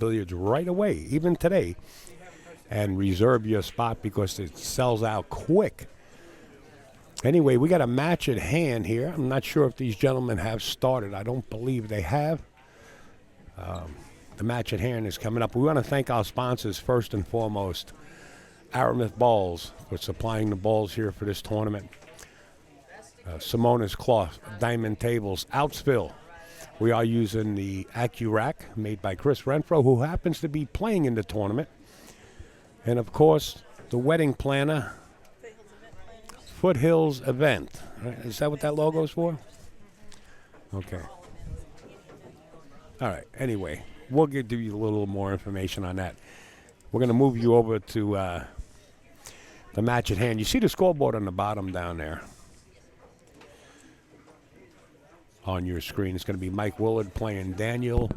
Billiards right away, even today, and reserve your spot because it sells out quick. Anyway, we got a match at hand here. I'm not sure if these gentlemen have started. I don't believe they have. The match at hand is coming up. We want to thank our sponsors first and foremost. Aramith Balls for supplying the balls here for this tournament. Simona's Cloth, Diamond Tables, Outsville. We are using the AccuRack made by Chris Renfro, who happens to be playing in the tournament. And, of course, the wedding planner, Foothills Event. Right? Is that what that logo is for? Okay. All right. Anyway, we'll give you a little more information on that. We're going to move you over to the match at hand. You see the scoreboard on the bottom down there on your screen. It's going to be Mike Willard playing Danial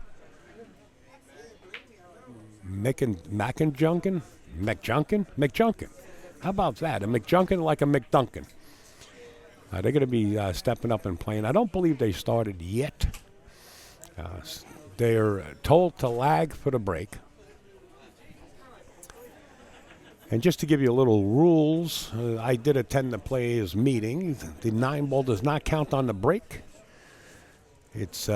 McJunkin. How about that? A McJunkin like a McDuncan. They're going to be stepping up and playing. I don't believe they started yet. They're told to lag for the break. And just to give you a little rules, I did attend the players' meeting. The 9-ball does not count on the break. It's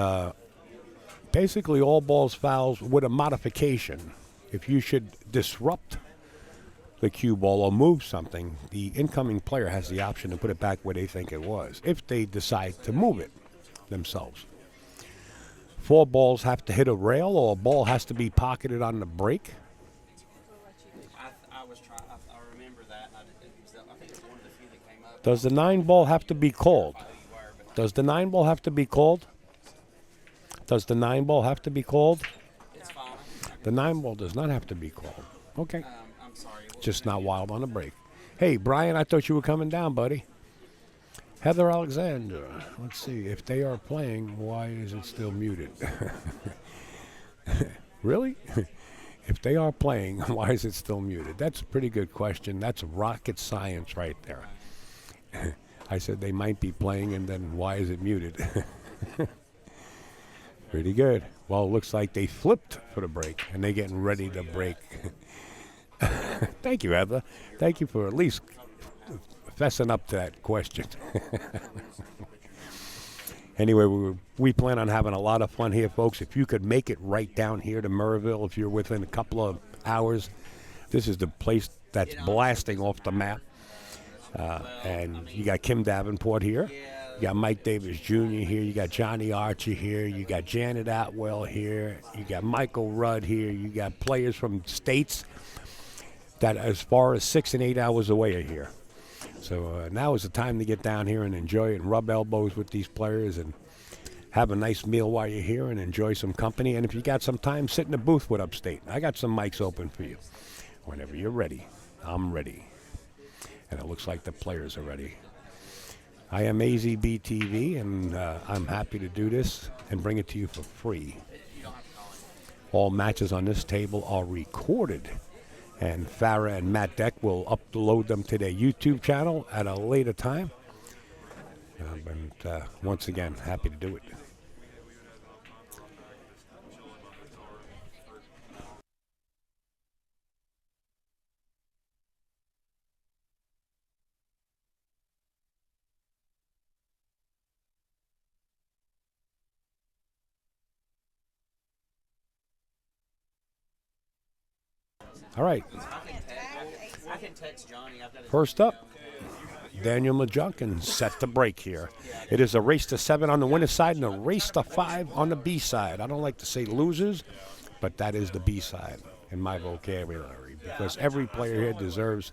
basically all balls fouls with a modification. If you should disrupt the cue ball or move something, the incoming player has the option to put it back where they think it was, if they decide to move it themselves. 4 balls have to hit a rail, or a ball has to be pocketed on the break. I remember that. I think it's one of the few that came up. Does the 9-ball have to be called? Does the 9-ball have to be called? Does the 9-ball have to be called? It's fine. The 9-ball does not have to be called. Okay. I'm sorry. Just not wild on a break. Hey, Brian, I thought you were coming down, buddy. Heather Alexander. Let's see. If they are playing, why is it still muted? Really? If they are playing, why is it still muted? That's a pretty good question. That's rocket science right there. I said they might be playing, and then why is it muted? Pretty good. Well, it looks like they flipped for the break, and they're getting ready to break. Thank you, Heather. Thank you for at least fessing up to that question. Anyway, we plan on having a lot of fun here, folks. If you could make it right down here to Maryville, if you're within a couple of hours, this is the place that's blasting off the map. And you got Kim Davenport here. You got Mike Davis Jr. here. You got Johnny Archer here. You got Janet Atwell here. You got Michael Rudd here. You got players from states that as far as 6 and 8 hours away are here. So now is the time to get down here and enjoy it and rub elbows with these players and have a nice meal while you're here and enjoy some company. And if you got some time, sit in the booth with Upstate. I got some mics open for you. Whenever you're ready, I'm ready. And it looks like the players are ready. I am AZBTV, and I'm happy to do this and bring it to you for free. All matches on this table are recorded. And Farah and Matt Deck will upload them to their YouTube channel at a later time. But once again, happy to do it. All right. I can text Johnny. First up, Danial McJunkin set to break here. It is a race to 7 on the winner's side and a race to 5 on the B side. I don't like to say losers, but that is the B side in my vocabulary because every player here deserves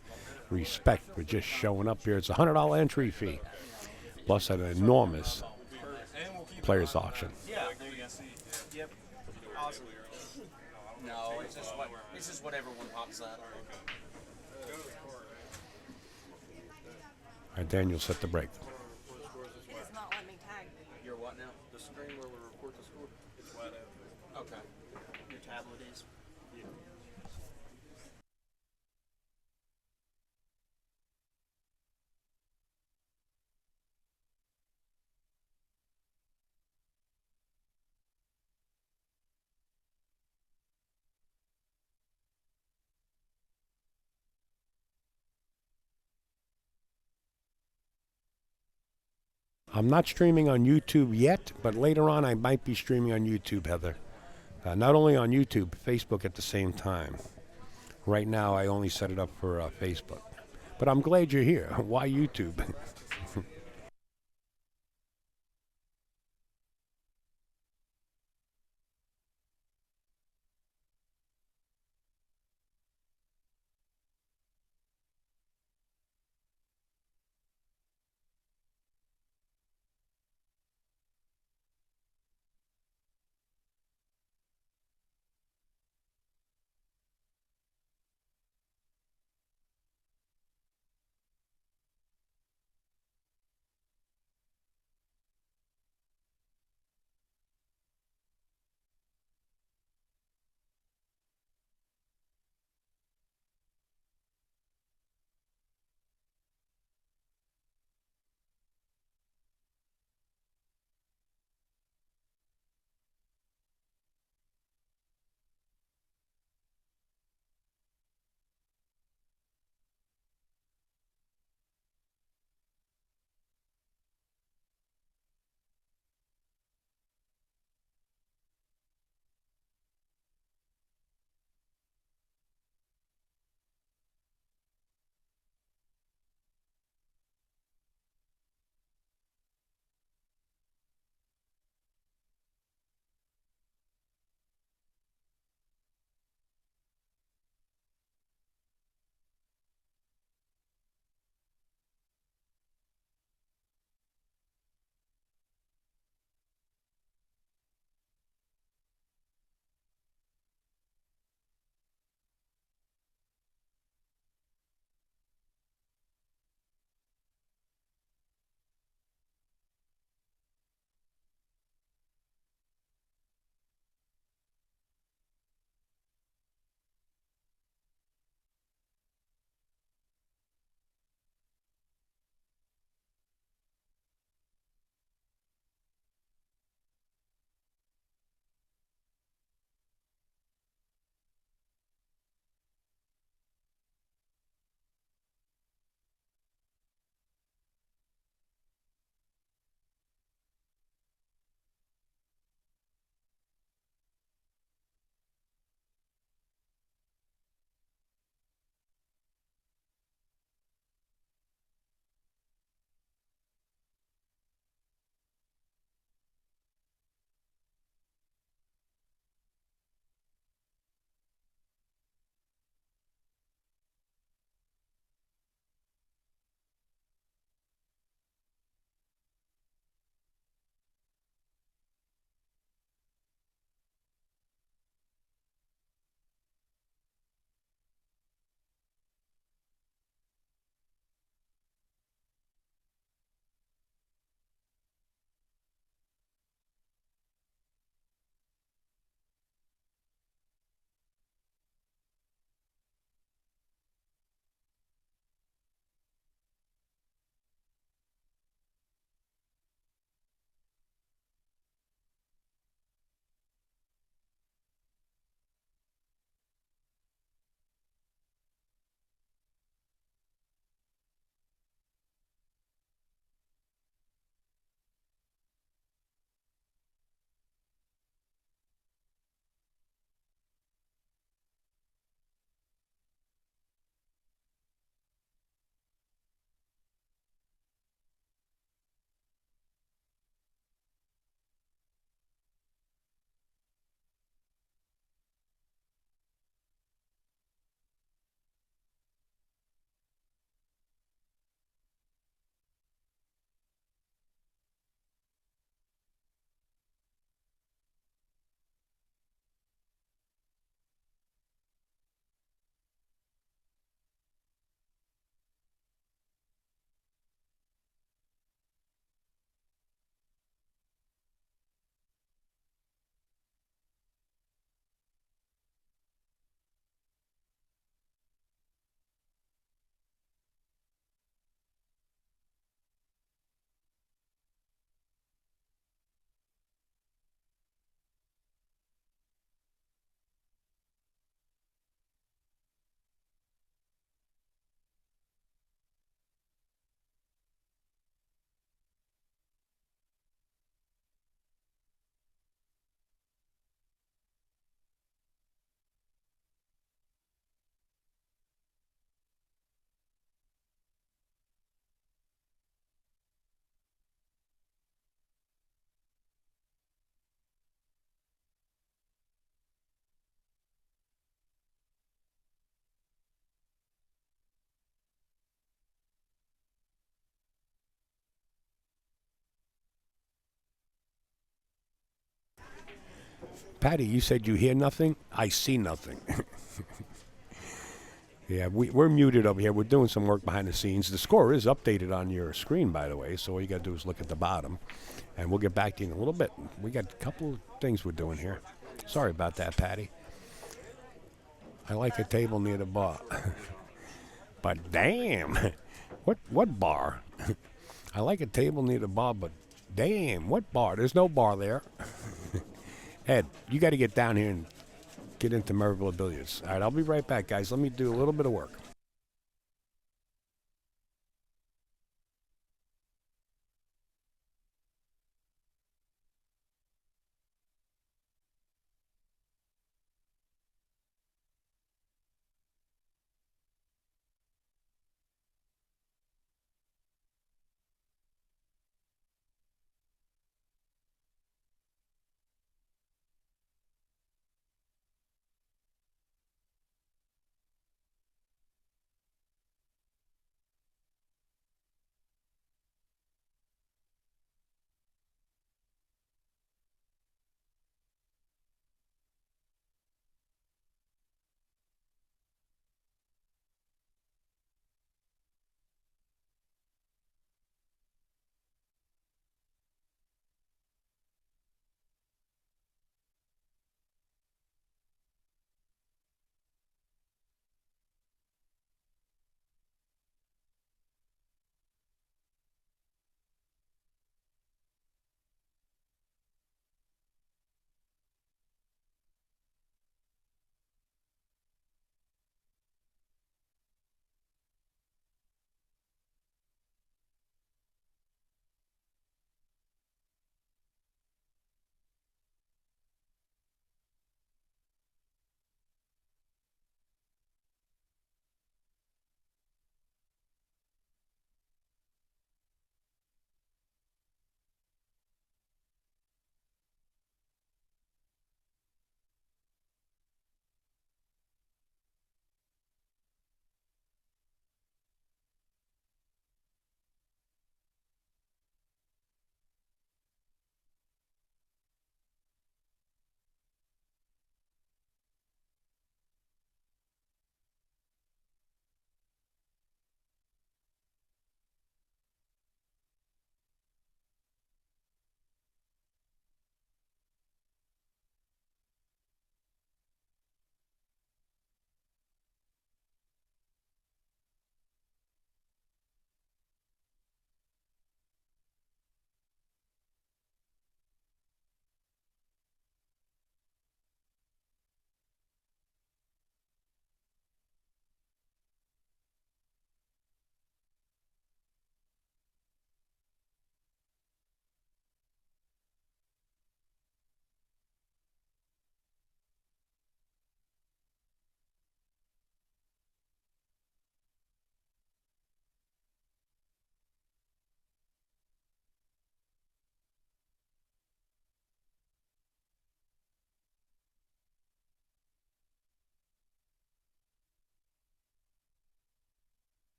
respect for just showing up here. It's a $100 entry fee plus an enormous players auction. Yeah. Yep. Awesome. No, it's just whatever one pops up. All right, Daniel set the break. It does not let me tag. Your what now? The screen where we report the score, it's white out. Okay. Your tablet is. I'm not streaming on YouTube yet, but later on I might be streaming on YouTube, Heather. Not only on YouTube, Facebook at the same time. Right now I only set it up for Facebook. But I'm glad you're here. Why YouTube? Patty, you said you hear nothing? I see nothing. Yeah, we're muted over here. We're doing some work behind the scenes. The score is updated on your screen, by the way, so all you got to do is look at the bottom. And we'll get back to you in a little bit. We got a couple of things we're doing here. Sorry about that, Patty. I like a table near the bar. But damn, what bar? I like a table near the bar, but damn, what bar? There's no bar there. Ed, you got to get down here and get into Maryville Billiards. All right, I'll be right back, guys. Let me do a little bit of work.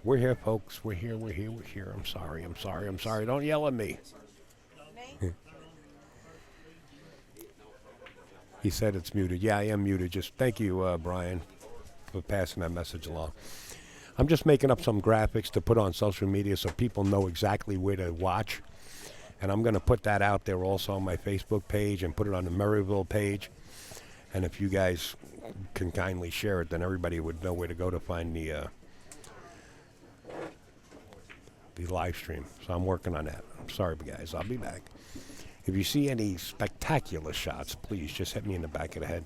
We're here, folks. We're here. We're here. We're here. I'm sorry. I'm sorry. I'm sorry. Don't yell at me. Me? He said it's muted. Yeah, I am muted. Just thank you, Brian, for passing that message along. I'm just making up some graphics to put on social media so people know exactly where to watch. And I'm going to put that out there also on my Facebook page and put it on the Maryville page. And if you guys can kindly share it, then everybody would know where to go to find the live stream. So I'm working on that. I'm sorry, guys. I'll be back. If you see any spectacular shots, please just hit me in the back of the head.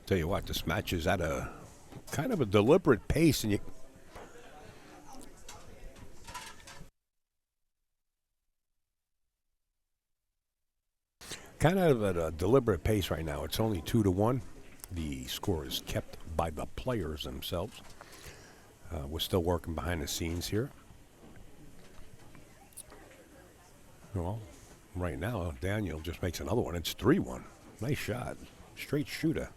Tell you what, this match is at a kind of a deliberate pace, and you kind of at a deliberate pace right now. It's only 2-1. The score is kept by the players themselves. We're still working behind the scenes here. Well, right now, Daniel just makes another one. It's 3-1. Nice shot. Straight shooter.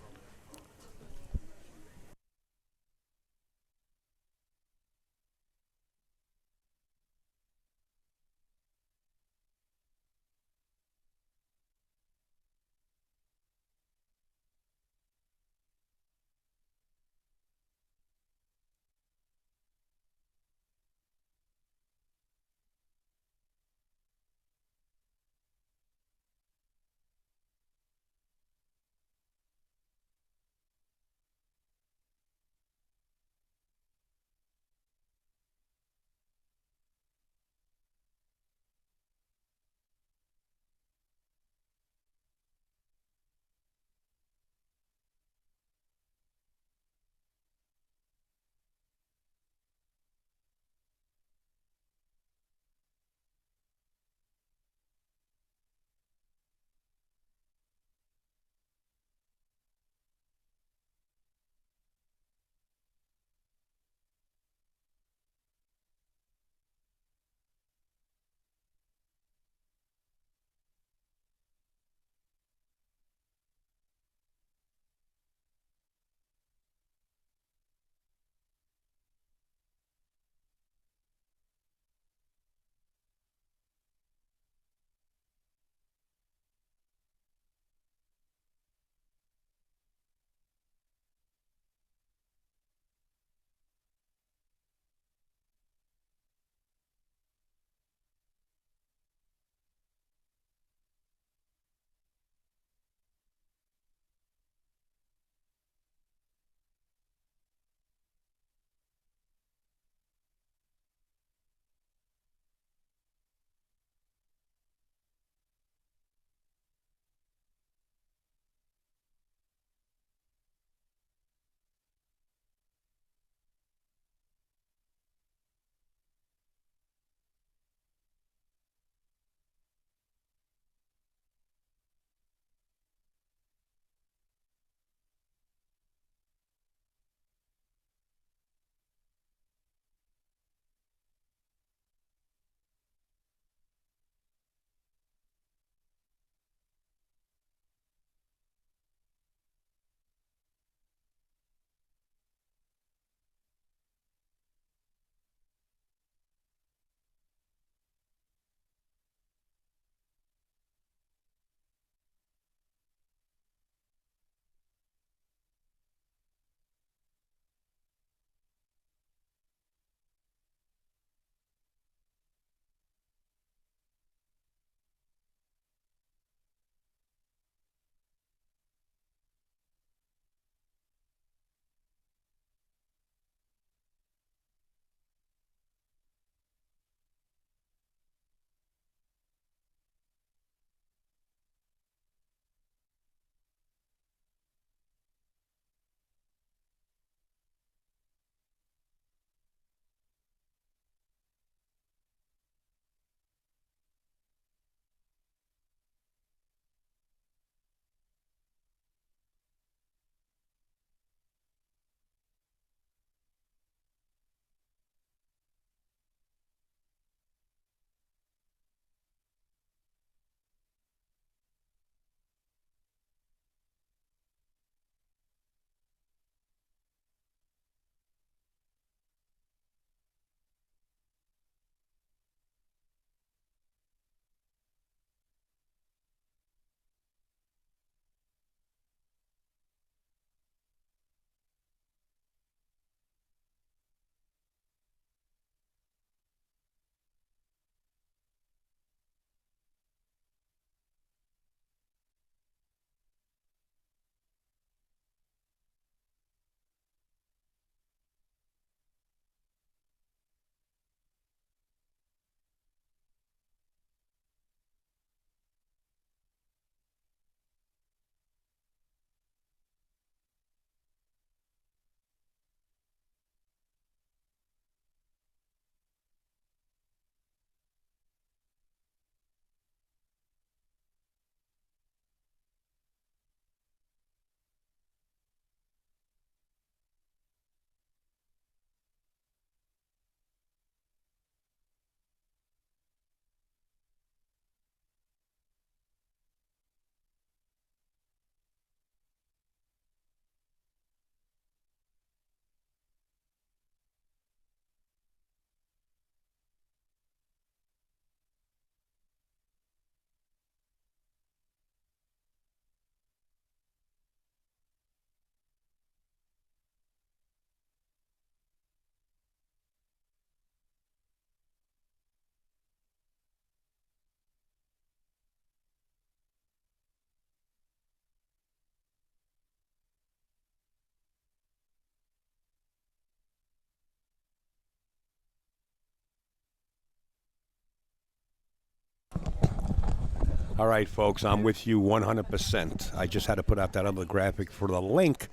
All right, folks, I'm with you 100%. I just had to put out that other graphic for the link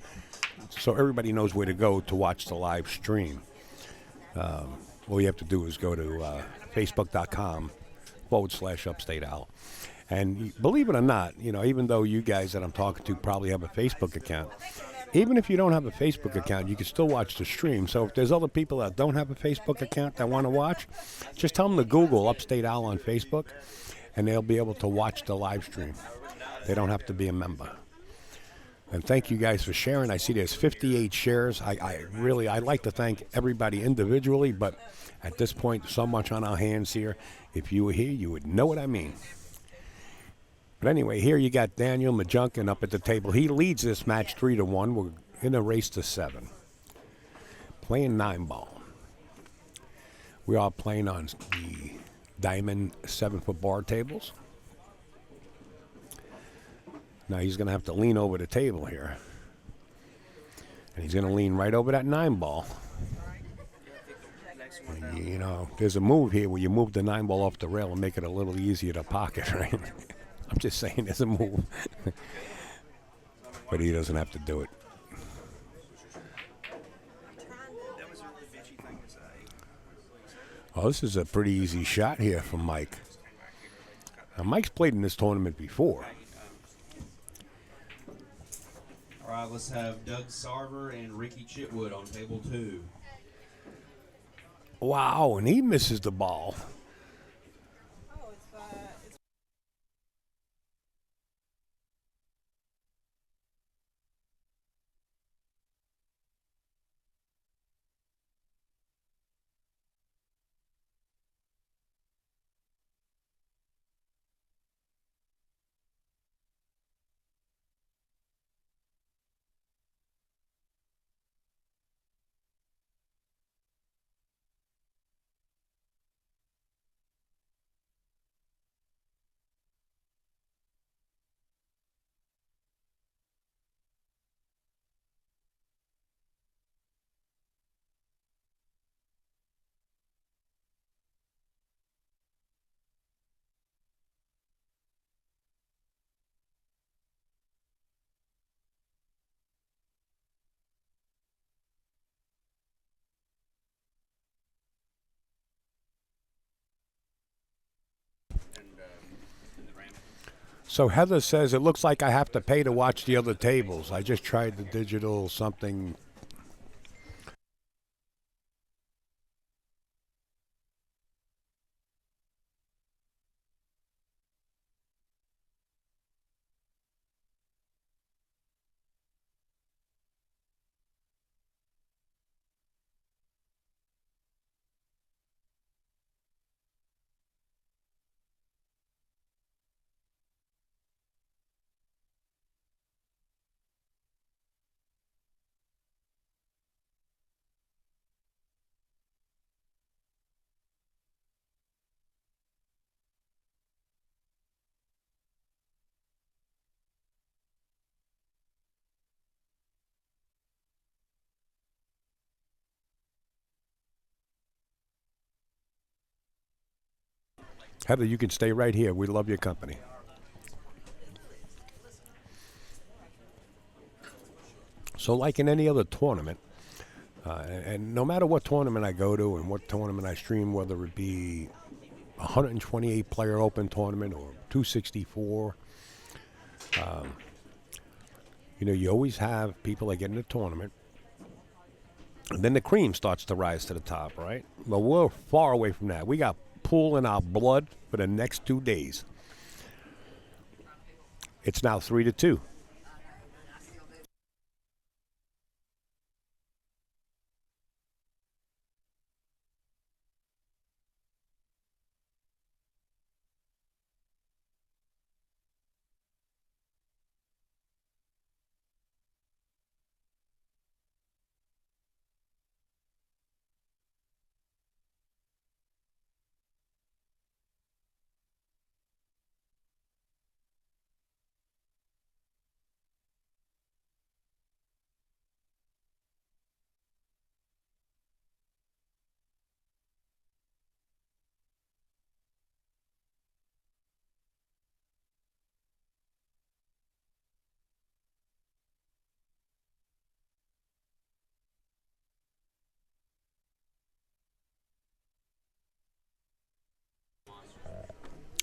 so everybody knows where to go to watch the live stream. All you have to do is go to facebook.com/Upstate Owl. And believe it or not, even though you guys that I'm talking to probably have a Facebook account, even if you don't have a Facebook account, you can still watch the stream. So if there's other people that don't have a Facebook account that want to watch, just tell them to Google Upstate Owl on Facebook, and they'll be able to watch the live stream. They don't have to be a member. And thank you guys for sharing. I see there's 58 shares. I'd like to thank everybody individually, but at this point, so much on our hands here. If you were here, you would know what I mean. But anyway, here you got Danial McJunkin up at the table. He leads this match 3-1. We're in a race to 7. Playing 9-ball. We are playing on the diamond 7-foot bar tables. Now he's going to have to lean over the table here. And he's going to lean right over that 9-ball. There's a move here where you move the 9-ball off the rail and make it a little easier to pocket, right? I'm just saying there's a move. But he doesn't have to do it. Oh, this is a pretty easy shot here from Mike. Now, Mike's played in this tournament before. All right, let's have Doug Sarver and Ricky Chitwood on table 2. Wow, and he misses the ball. So Heather says, it looks like I have to pay to watch the other tables. I just tried the digital something. Heather, you can stay right here. We love your company. So like in any other tournament, and no matter what tournament I go to and what tournament I stream, whether it be a 128 player open tournament or 264, you always have people that get in the tournament, and then the cream starts to rise to the top, right? But we're far away from that. We got pool in our blood for the next 2 days. It's now 3-2.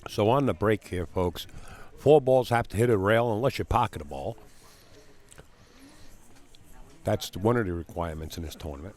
So on the break here, folks, 4 balls have to hit a rail unless you pocket a ball. That's one of the requirements in this tournament.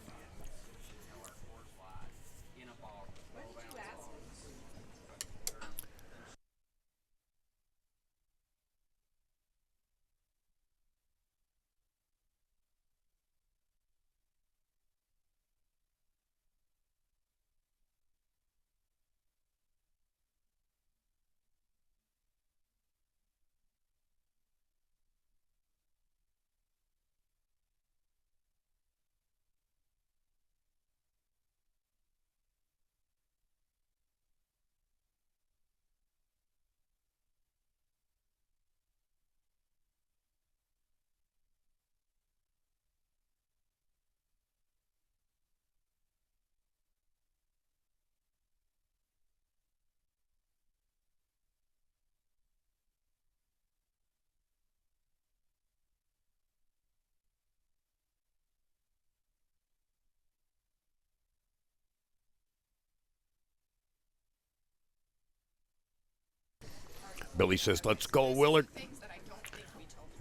Billy says, let's go, Willard.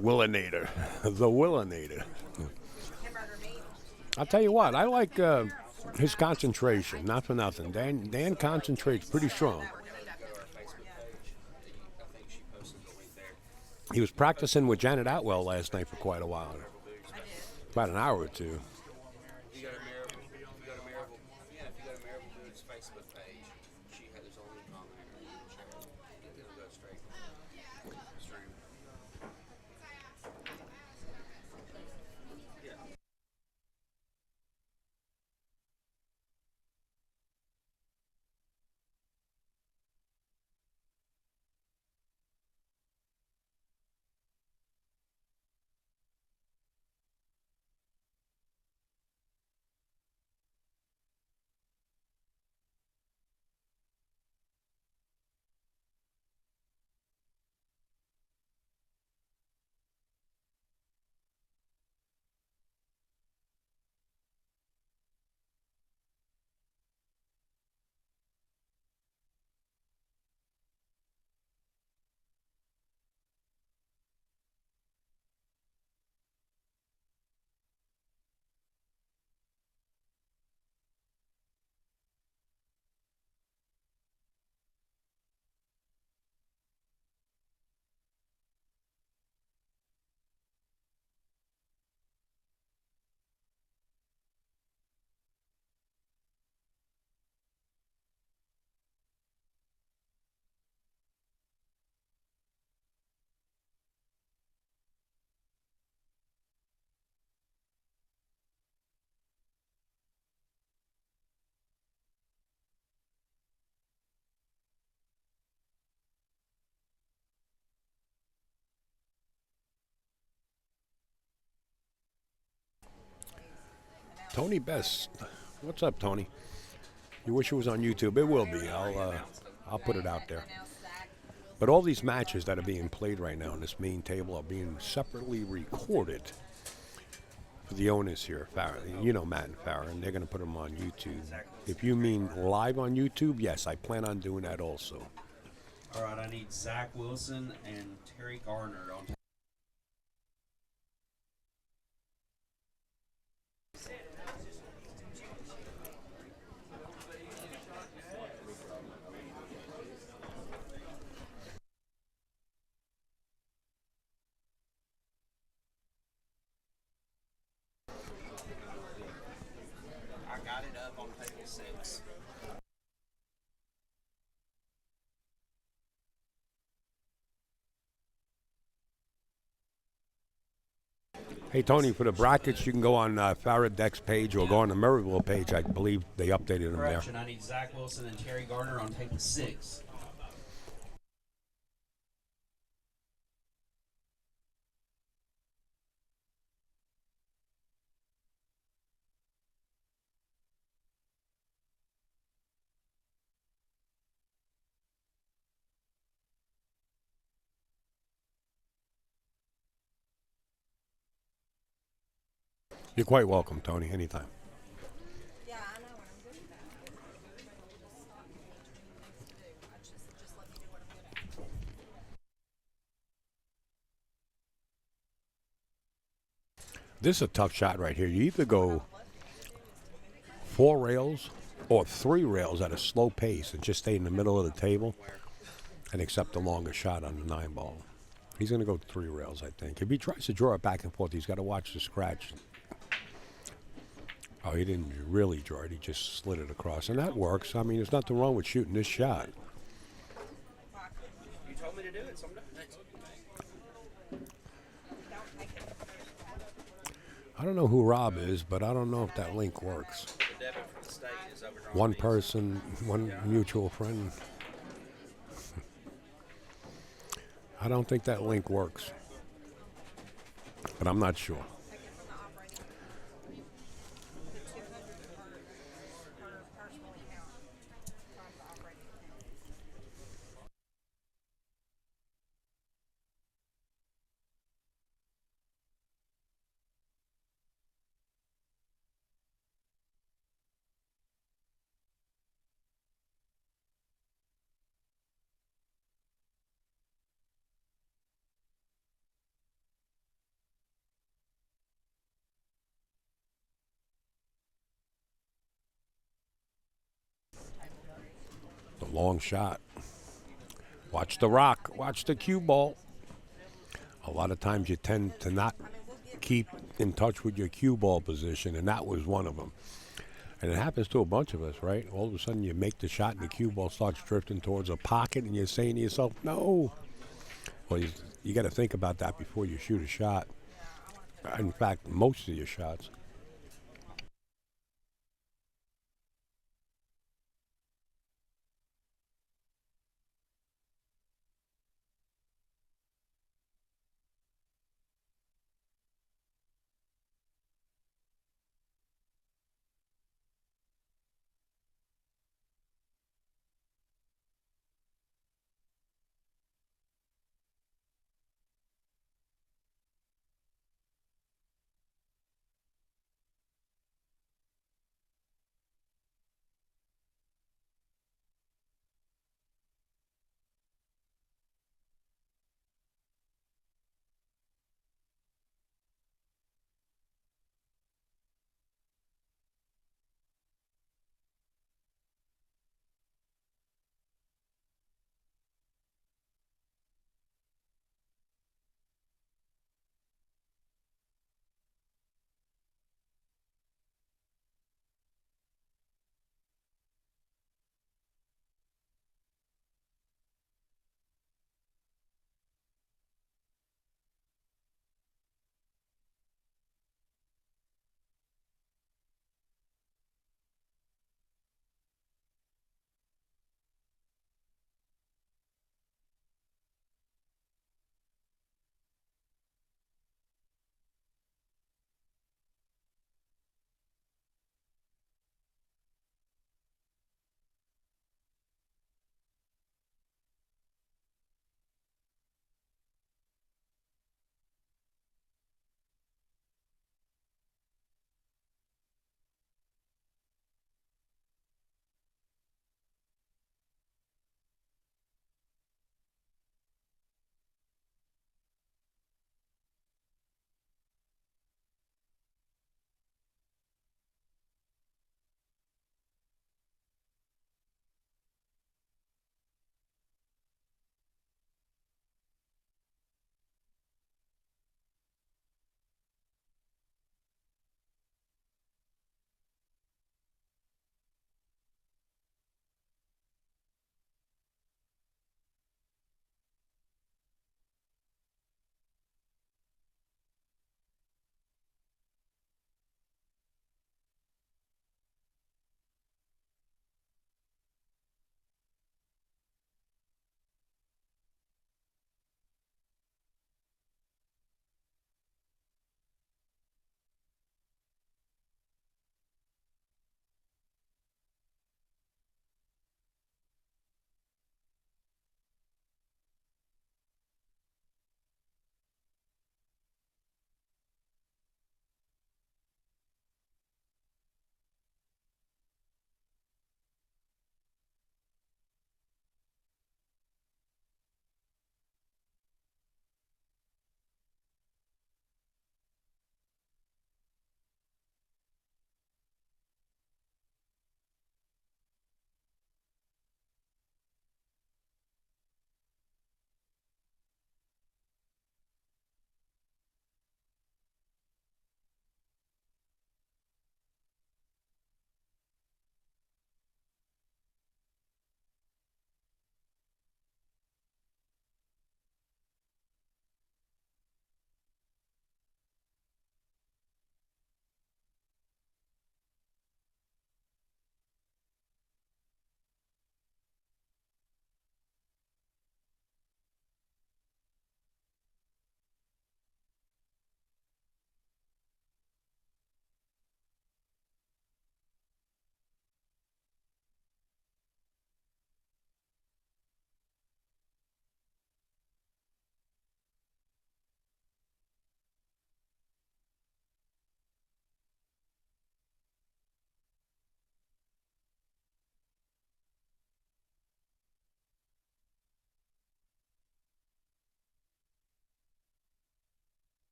Willinator. The Willinator. I'll tell you what, I like his concentration. Not for nothing. Dan concentrates pretty strong. He was practicing with Janet Atwell last night for quite a while. About an hour or two. If you go to Maryville, if you go to Maryville Billiards Facebook page, there's a link on there. It'll go straight stream. Yeah. Tony Best. What's up, Tony? You wish it was on YouTube. It will be. I'll put it out there. But all these matches that are being played right now on this main table are being separately recorded for the owners here, Farrah. You know Matt and Farrah, and they're going to put them on YouTube. If you mean live on YouTube, yes, I plan on doing that also. All right, I need Zach Wilson and Terry Garner on. I got it up on table 6. Hey, Tony, for the brackets, you can go on Farrah Deck's page or go on the Maryville page. I believe they updated them there. Correction, I need Zach Wilson and Terry Garner on table 6. You're quite welcome, Tony, anytime. Yeah, I know what I'm doing. Just let me do what This is a tough shot right here. You either go 4 rails or 3 rails at a slow pace and just stay in the middle of the table and accept the longer shot on the 9 ball. He's going to go 3 rails, I think. If he tries to draw it back and forth, he's got to watch the scratch. Oh, he didn't really draw it. He just slid it across. And that works. I mean, there's nothing wrong with shooting this shot. You told me to do it, so I'm doing it. I don't know who Rob is, but I don't know if that link works. The debit from the state is overdrawn. One person, one mutual friend. I don't think that link works. But I'm not sure. The long shot. Watch the rock. Watch the cue ball. A lot of times you tend to not keep in touch with your cue ball position, and that was one of them. And it happens to a bunch of us, right? All of a sudden you make the shot and the cue ball starts drifting towards a pocket, and you're saying to yourself, no. Well, you got to think about that before you shoot a shot. In fact, most of your shots.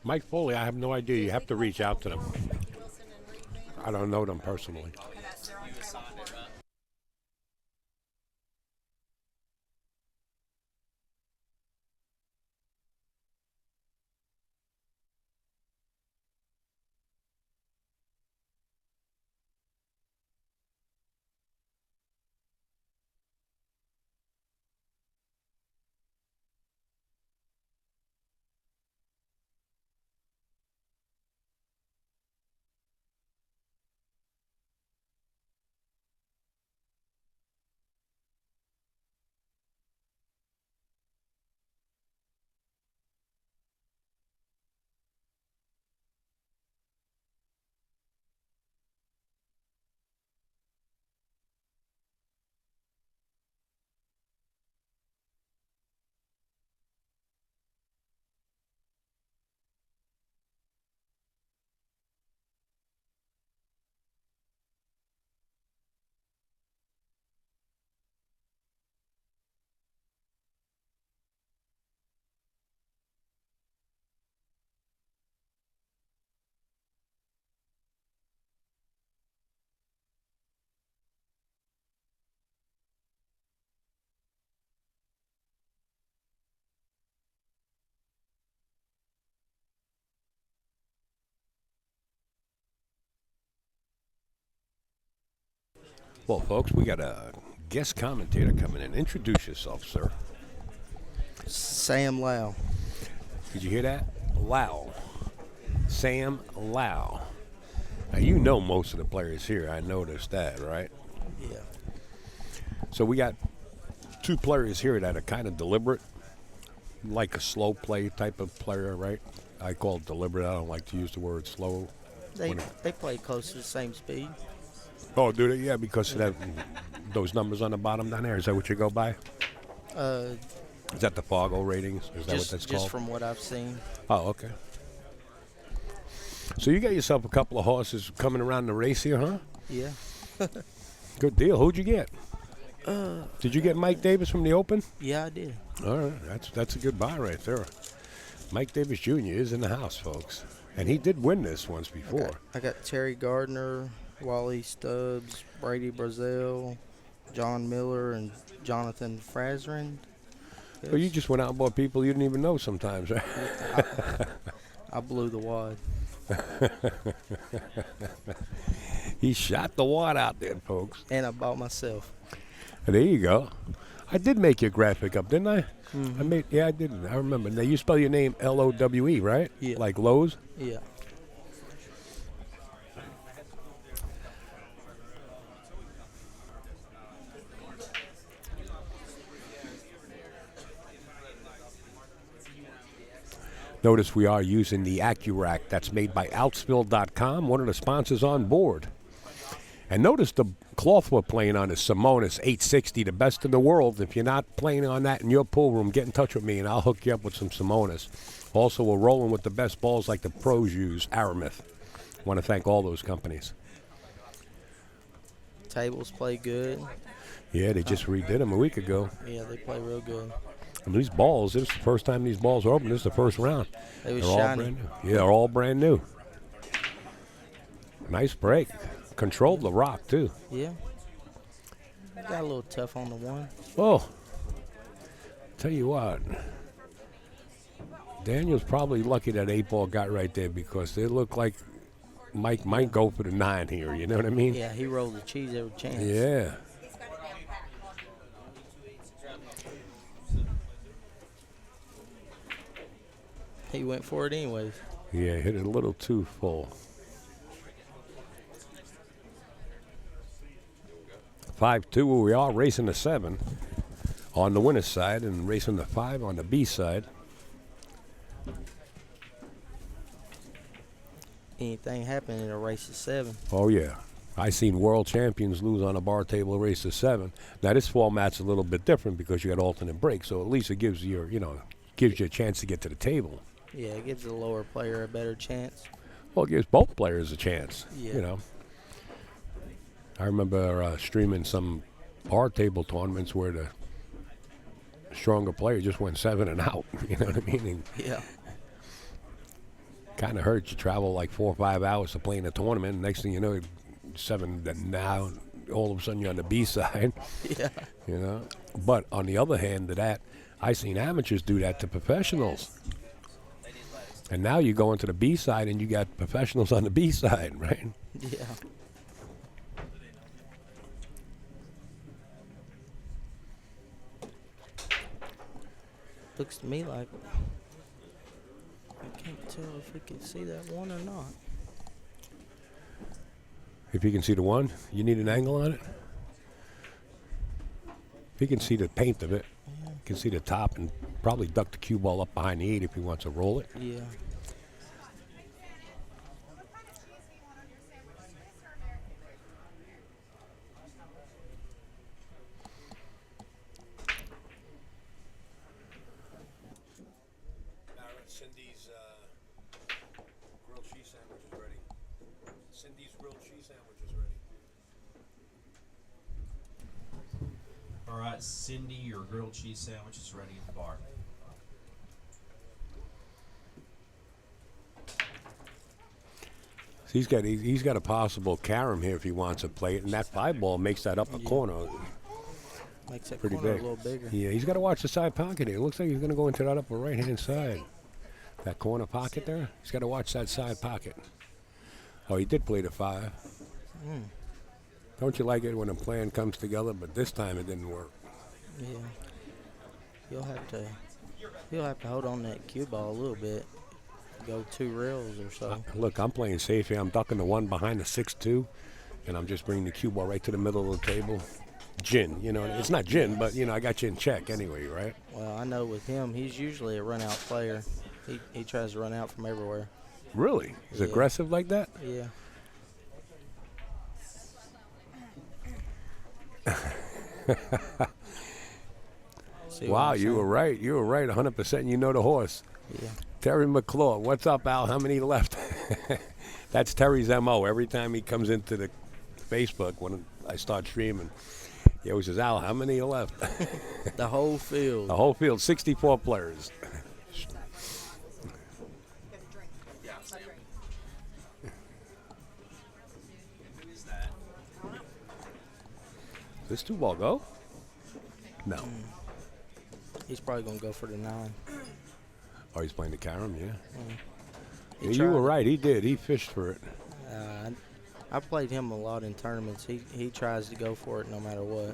Mike Foley, I have no idea. You have to reach out to them. I don't know them personally. Well, folks, we got a guest commentator coming in. Introduce yourself, sir. Sam Lau. Did you hear that? Lau. Sam Lau. Now, you know most of the players here. I noticed that, right? Yeah. So we got two players here that are kind of deliberate, like a slow play type of player, right? I call it deliberate. I don't like to use the word slow. They play close to the same speed. Oh, do they? Yeah, because of that, those numbers on the bottom down there. Is that what you go by? Is that the Fargo ratings? Is that what that's called? Just from what I've seen. Oh, okay. So you got yourself a couple of horses coming around the race here, huh? Yeah. Good deal. Who'd you get? Did you get Mike Davis from the Open? Yeah, I did. All right, that's a good buy right there. Mike Davis Jr. is in the house, folks, and he did win this once before. I got Terry Gardner, Wally Stubbs, Brady Brazil, John Miller, and Jonathan Frazerin. Well, you just went out and bought people you didn't even know sometimes, right? I blew the wad. He shot the wad out there, folks. And I bought myself. There you go. I did make your graphic up, didn't I? Mm-hmm. I did. I remember. Now you spell your name Lowe, right? Yeah. Like Lowe's? Yeah. Notice we are using the AccuRack that's made by Outspill.com, one of the sponsors on board. And notice the cloth we're playing on is Simonis 860, the best in the world. If you're not playing on that in your pool room, get in touch with me and I'll hook you up with some Simonis. Also, we're rolling with the best balls like the pros use, Aramith. Want to thank all those companies. Tables play good. Yeah, they just redid them a week ago. Yeah, they play real good. And these balls, this is the first time these balls are open. This is the first round. They was They're all shiny. brand new. Yeah, they're all brand new. Nice break. Controlled the rock, too. Yeah. Got a little tough on the one. Oh, tell you what. Daniel's probably lucky that 8-ball got right there because they look like Mike might go for the 9 here. You know what I mean? Yeah, he rolled the cheese every chance. Yeah. He went for it anyways. Yeah, hit it a little too full. 5-2, we are racing the 7 on the winner's side and racing the 5 on the B side. Anything happen in a race of 7. Oh, yeah. I seen world champions lose on a bar table race of 7. Now, this format's a little bit different because you got alternate breaks, so at least it gives you, gives you a chance to get to the table. Yeah, it gives the lower player a better chance. Well, it gives both players a chance, Yeah. I remember streaming some bar table tournaments where the stronger player just went 7 and out. You know what I mean? Yeah. Kind of hurts. You travel like 4 or 5 hours to play in a tournament. Next thing you know, 7 now, all of a sudden you're on the B side. Yeah. You know. But on the other hand of that, I seen amateurs do that to professionals. And now you go into the B side and you got professionals on the B side, right? Yeah. Looks to me like I can't tell if we can see that one or not. If you can see the one, you need an angle on it. If you can see the paint of it, you can see the top and probably duck the cue ball up behind the 8 if he wants to roll it. Yeah. Cindy's grilled cheese sandwich is ready. Cindy's grilled cheese sandwich is ready. All right, Cindy, your grilled cheese sandwich is ready at the bar. So he's got a possible carom here if he wants to play it, and that 5 ball makes that upper corner Makes that pretty corner big. a little bigger. Yeah, he's got to watch the side pocket here. It looks like he's going to go into that upper right-hand side. That corner pocket there, he's got to watch that side pocket. Oh, he did play the 5. Don't you like it when a plan comes together? But this time it didn't work. Yeah. You'll have to hold on that cue ball a little bit. Go 2 rails or so. Look, I'm playing safe here. I'm ducking the 1 behind the 6-2, and I'm just bringing the cue ball right to the middle of the table. Gin, you know, it's not gin, but, you know, I got you in check anyway, right? Well, I know with him, he's usually a run-out player. He tries to run out from everywhere. Really? He's Yeah. aggressive like that? Yeah. See what Wow, I'm you saying? were right. You were right 100%. You know the horse. Yeah. Terry McClure. What's up, Al? How many left? That's Terry's MO. Every time he comes into the Facebook when I start streaming, he always says, Al, how many are left? The whole field. The whole field, 64 players. This 2 ball go? No. He's probably going to go for the 9. Oh, he's playing the carom, yeah. He Yeah, you were tried. right. He did. He fished for it. I played him a lot in tournaments. He tries to go for it no matter what.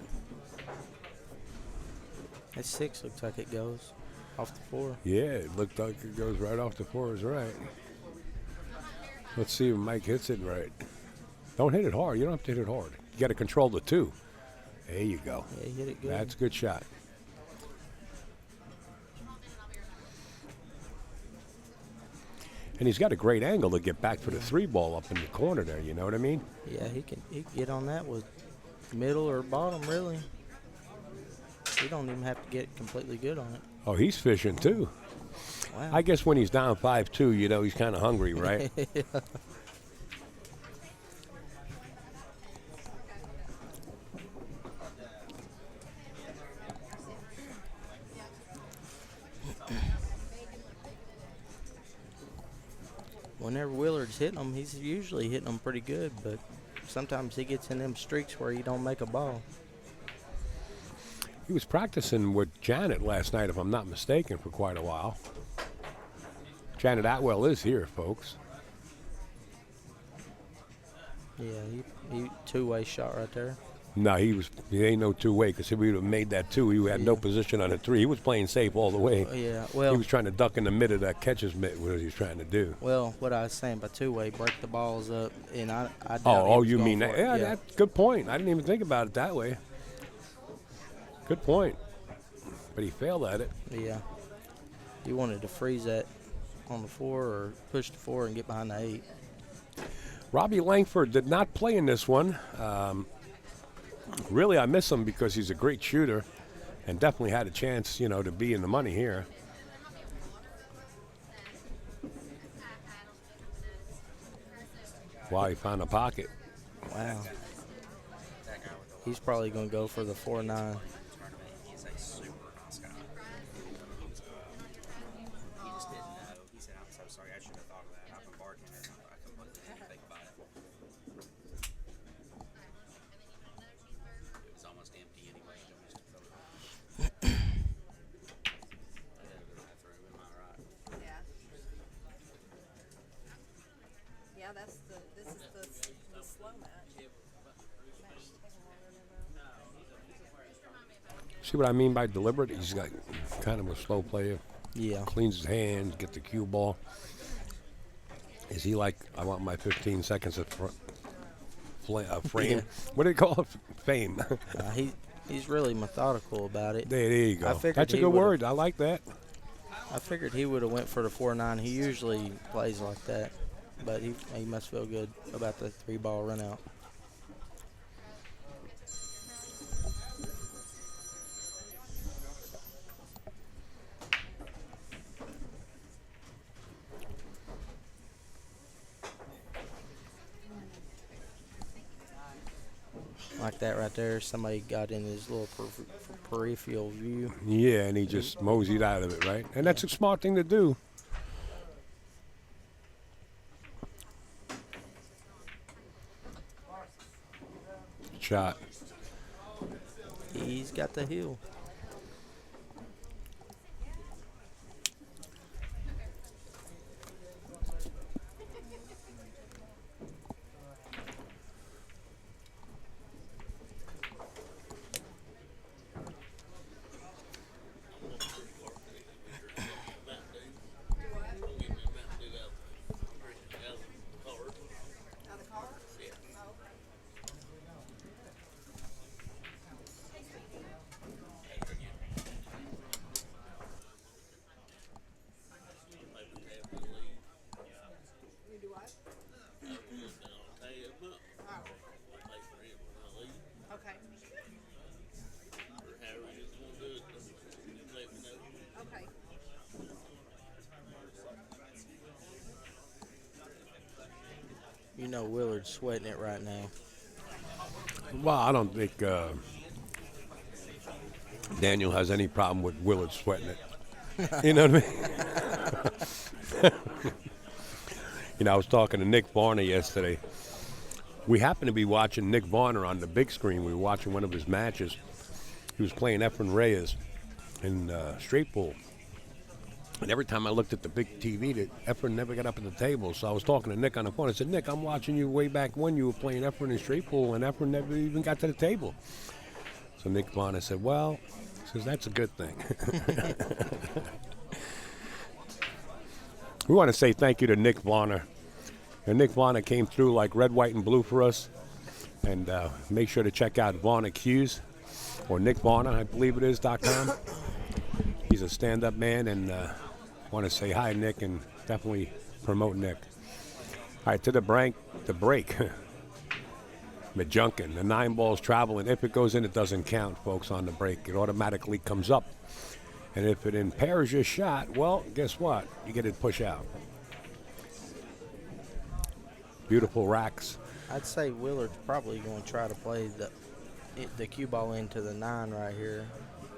That 6 looks like it goes off the 4. Yeah, it looked like it goes right off the 4 is right. Let's see if Mike hits it right. Don't hit it hard. You don't have to hit it hard. You got to control the 2. There you go. Yeah, he hit it good. That's a good shot. And he's got a great angle to get back for the 3 ball up in the corner there. You know what I mean? Yeah, he can get on that with middle or bottom, really. He don't even have to get completely good on it. Oh, he's fishing too. Wow. I guess when he's down 5-2, you know, he's kind of hungry, right? Whenever Willard's hitting them, he's usually hitting them pretty good, but sometimes he gets in them streaks where he don't make a ball. He was practicing with Janet last night, if I'm not mistaken, for quite a while. Janet Atwell is here, folks. Yeah, he 2-way shot right there. No, he ain't no 2-way, because if we would have made that 2, he had no Yeah. position on a 3. He was playing safe all the way. Yeah, He well, was trying to duck in the middle of that catcher's mitt, what he was trying to do. what I was saying by 2-way, break the balls up, and I doubt he Oh, was you going mean for that? it. Yeah, that's a good point. I didn't even think about it that way. Good point. But he failed at it. Yeah. He wanted to freeze that on the 4 or push the 4 and get behind the 8. Robbie Langford did not play in this one. Really, I miss him because he's a great shooter and definitely had a chance, you know, to be in the money here. Wow, he found a pocket. Wow. That guy with the He's probably going to go for the 4-9. tournament, he's a super nice guy. He just didn't know. He said, I'm so sorry, I should have thought of that. See what I mean by deliberate? He's got kind of a slow player. Yeah. Cleans his hands, get the cue ball. Is he like, I want my 15 seconds of frame? Yeah. What do they call it? Fame. He's really methodical about it. There you go. I figured That's a he good would've- word. I like that. I figured he would have went for the 4-9. He usually plays like that, but he must feel good about the 3-ball run out. Like that right there, somebody got in his little peripheral view. Yeah, and he just moseyed out of it, right? And that's a smart thing to do. Shot. He's got the heel. Okay. Okay. You know Willard's sweating it right now. Well, I don't think Daniel has any problem with Willard sweating it. You know what I mean? You know, I was talking to Nick Varner yesterday. We happened to be watching Nick Varner on the big screen. We were watching one of his matches. He was playing Efren Reyes in straight pool. And every time I looked at the big TV, that Efren never got up at the table. So I was talking to Nick on the phone. I said, Nick, I'm watching you way back when you were playing Efren in straight pool, and Efren never even got to the table. So Nick Varner said, well, he says, that's a good thing. We want to say thank you to Nick Varner. And Nick Varner came through like red, white, and blue for us. And make sure to check out Varner Q's, or Nick Varner, I believe it is, .com. He's a stand-up man, and want to say hi, Nick, and definitely promote Nick. All right, to the break. McJunkin, the 9 balls traveling. If it goes in, it doesn't count, folks, on the break. It automatically comes up. And if it impairs your shot, well, guess what? You get it push out. Beautiful racks. I'd say Willard's probably going to try to play the cue ball into the 9 right here.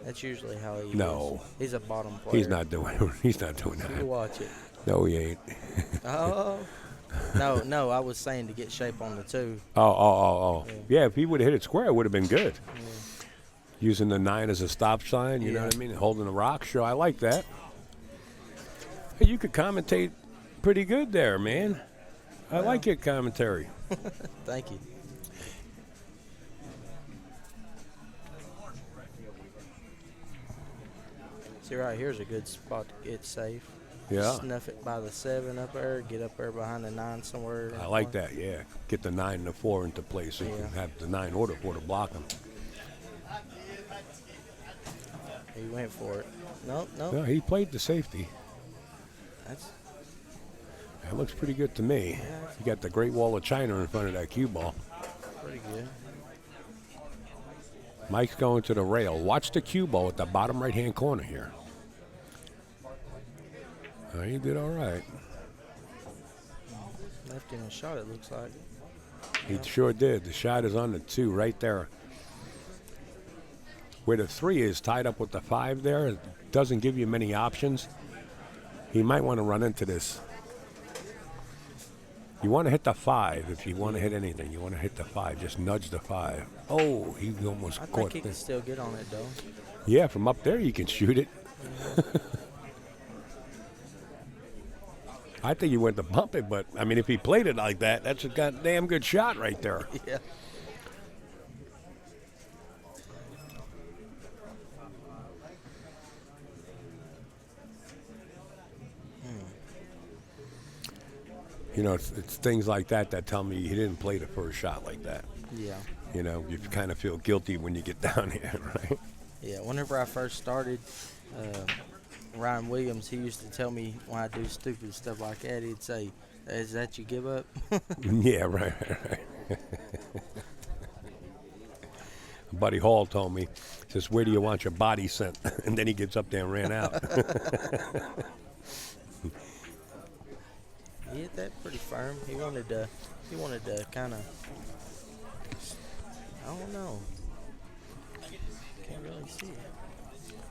That's usually how he No. is. He's a bottom player. He's not doing that. You watch it. No, he ain't. Oh. No, I was saying to get shape on the 2. Oh. Yeah. Yeah, if he would have hit it square, it would have been good. Yeah. Using the 9 as a stop sign, you know Yeah. what I mean? Holding the rock, sure, I like that. Hey, you could commentate pretty good there, man. I like your commentary. Thank you. See, right here's a good spot to get safe. Yeah. Snuff it by the 7 up there, get up there behind the 9 somewhere. I like that, yeah. Get the 9 and the 4 into place so you Yeah. can have the 9 or the 4 to block them. He went for it. Nope. No, he played the safety. That looks pretty good to me. You got the Great Wall of China in front of that cue ball. Pretty good. Mike's going to the rail. Watch the cue ball at the bottom right-hand corner here. Oh, he did all right. Left in a shot, it looks like. He sure did. The shot is on the 2 right there. Where the 3 is tied up with the 5 there, it doesn't give you many options. He might want to run into this. You want to hit the 5 if you want to hit anything. You want to hit the 5. Just nudge the 5. Oh, he almost I caught think he can this. still get on it, though. Yeah, from up there you can shoot it. I think he went to bump it, but, I mean, if he played it like that, that's a goddamn good shot right there. Yeah. You know, it's things like that that tell me he didn't play the first shot like that. Yeah. You know, you kind of feel guilty when you get down here, right? Yeah, whenever I first started, Ryan Williams, he used to tell me when I do stupid stuff like that, he'd say, "Is that you give up?" Yeah, right. Buddy Hall told me, says, "Where do you want your body sent?" And then he gets up there and ran out. He hit that pretty firm. He wanted to kind of, I don't know. Can't really see it.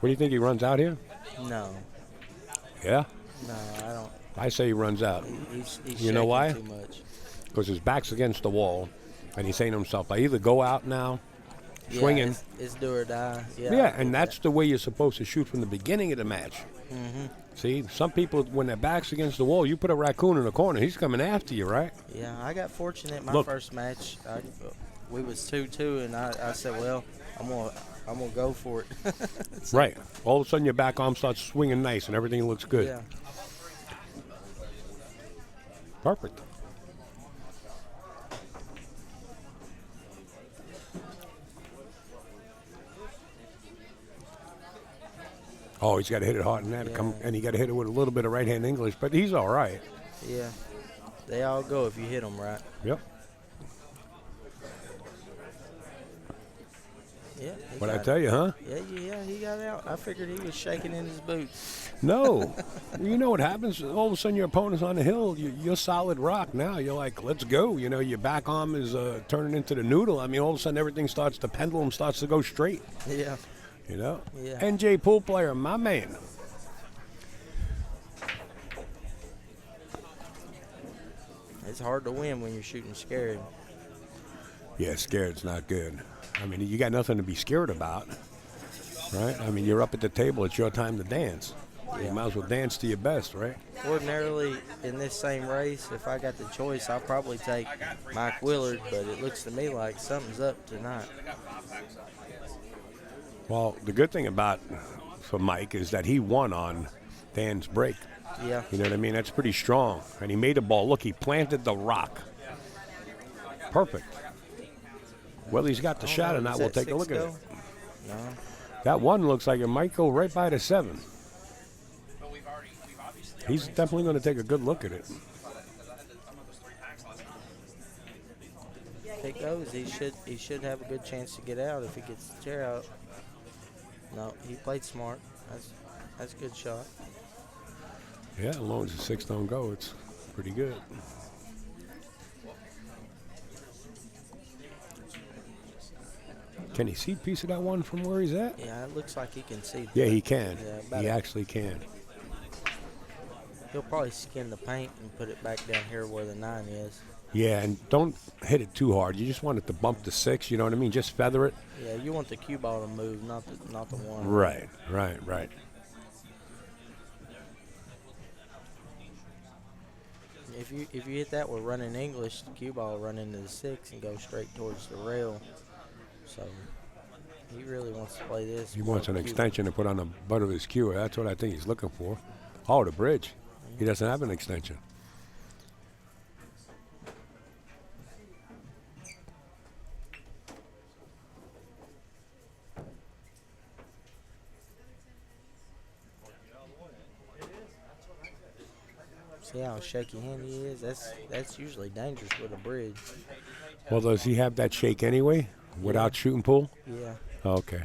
What do you think he runs out here? No, Yeah, no, I don't. I say he runs out. He's You know shaking why? Too much. Because his back's against the wall, and he's saying to himself, "I either go out now, swinging." Yeah, it's do or die. Yeah, Yeah, and that's the way you're supposed to shoot from the beginning of the match. Mm-hmm. See, some people, when their back's against the wall, you put a raccoon in the corner, he's coming after you, right? Yeah, I got fortunate. My Look. first match, we was 2-2, and I said, well, I'm gonna go for it. Right. All of a sudden, your back arm starts swinging nice, and everything looks good. Yeah. Perfect. Oh, he's got to hit it hard in that, Yeah. and he got to hit it with a little bit of right-hand English, but he's all right. Yeah. They all go if you hit them right. Yep. Yeah. What I tell you, huh? Yeah, he got out. I figured he was shaking in his boots. No. You know what happens? All of a sudden, your opponent's on the hill. You're solid rock now. You're like, let's go. You know, your back arm is turning into the noodle. I mean, all of a sudden, the pendulum starts to go straight. Yeah. You know? Yeah. NJ pool player, my man. It's hard to win when you're shooting scared. Yeah, scared's not good. I mean, you got nothing to be scared about, right? I mean, you're up at the table. It's your time to dance. You might as well dance to your best, right? Ordinarily, in this same race, if I got the choice, I'll probably take Mike Willard, but it looks to me like something's up tonight. Well, the good thing for Mike is that he won on Dan's break. Yeah. You know what I mean? That's pretty strong. And he made the ball. Look, he planted the rock. Perfect. Well, he's got the shot, and now we'll take a look at it. No. That one looks like it might go right by the 7. He's definitely going to take a good look at it. If it goes, he should have a good chance to get out if he gets the chair out. No, he played smart. That's a good shot. Yeah, as long as the 6 don't go, it's pretty good. Can he see a piece of that one from where he's at? Yeah, it looks like he can see. Yeah, he can. Yeah, He actually can. He'll probably skin the paint and put it back down here where the 9 is. Yeah, and don't hit it too hard. You just want it to bump the 6, you know what I mean? Just feather it. Yeah, you want the cue ball to move, not the 1. Right. If you hit that with running English, the cue ball will run into the 6 and go straight towards the rail. So he really wants to play this. He wants an extension to put on the butt of his cue. That's what I think he's looking for. Oh, the bridge. He doesn't have an extension. See how shaky hand he is? That's usually dangerous with a bridge. Well, does he have that shake anyway without shooting pool? Yeah. Oh, okay.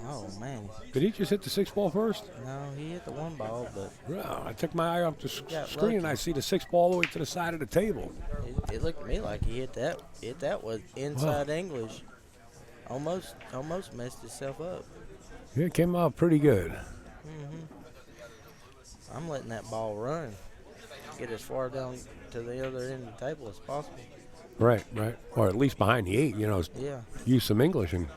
Oh man. Did he just hit the 6 ball first? No, he hit the 1 ball, but Yeah, I took my eye off the got screen and lucky. I see the 6 ball all the way to the side of the table. it looked to me like he hit that with inside English. Almost messed himself up. Yeah, it came out pretty good. I'm letting that ball run. Get as far down to the other end of the table as possible. Right. Or at least behind the 8, Yeah. use some English. And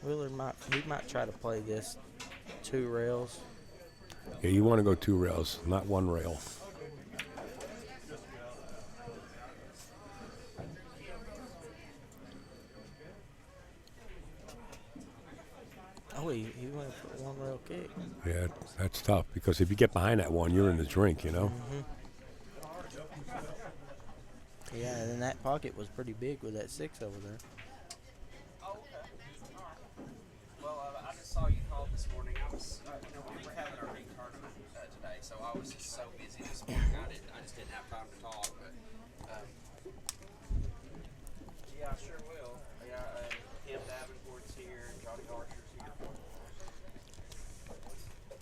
Willard might try to play this 2 rails. yeah, you want to go 2 rails, not 1 rail. Oh, he went for one rail kick. Yeah, that's tough because if you get behind that one, you're in the drink, you know. Yeah, and then that pocket was pretty big with that 6 over there. Oh, okay. Well, I just saw you called this morning. I was, we were having our big tournament today, so I was just so busy this morning. I just didn't have time to talk. But yeah, I sure will. Yeah, Kim Davenport's here, Johnny Archer's here.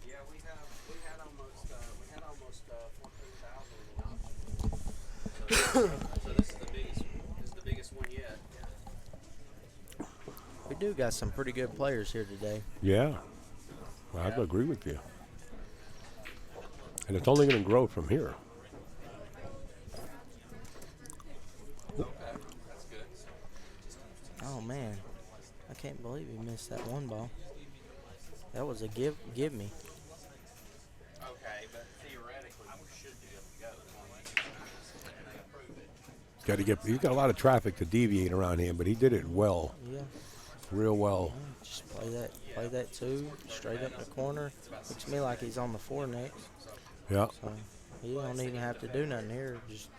Yeah, we had almost 14,000. So this is the biggest one yet. We do got some pretty good players here today. Yeah, I'd agree with you. And it's only going to grow from here. Oh man, I can't believe he missed that one ball. That was a give me. Okay, but theoretically, we should be able to go. He's got a lot of traffic to deviate around here, but he did it well, Yeah, real well. just play that 2 straight up the corner. Looks to me like he's on the 4 next. Yeah, So he don't even have to do nothing here. Just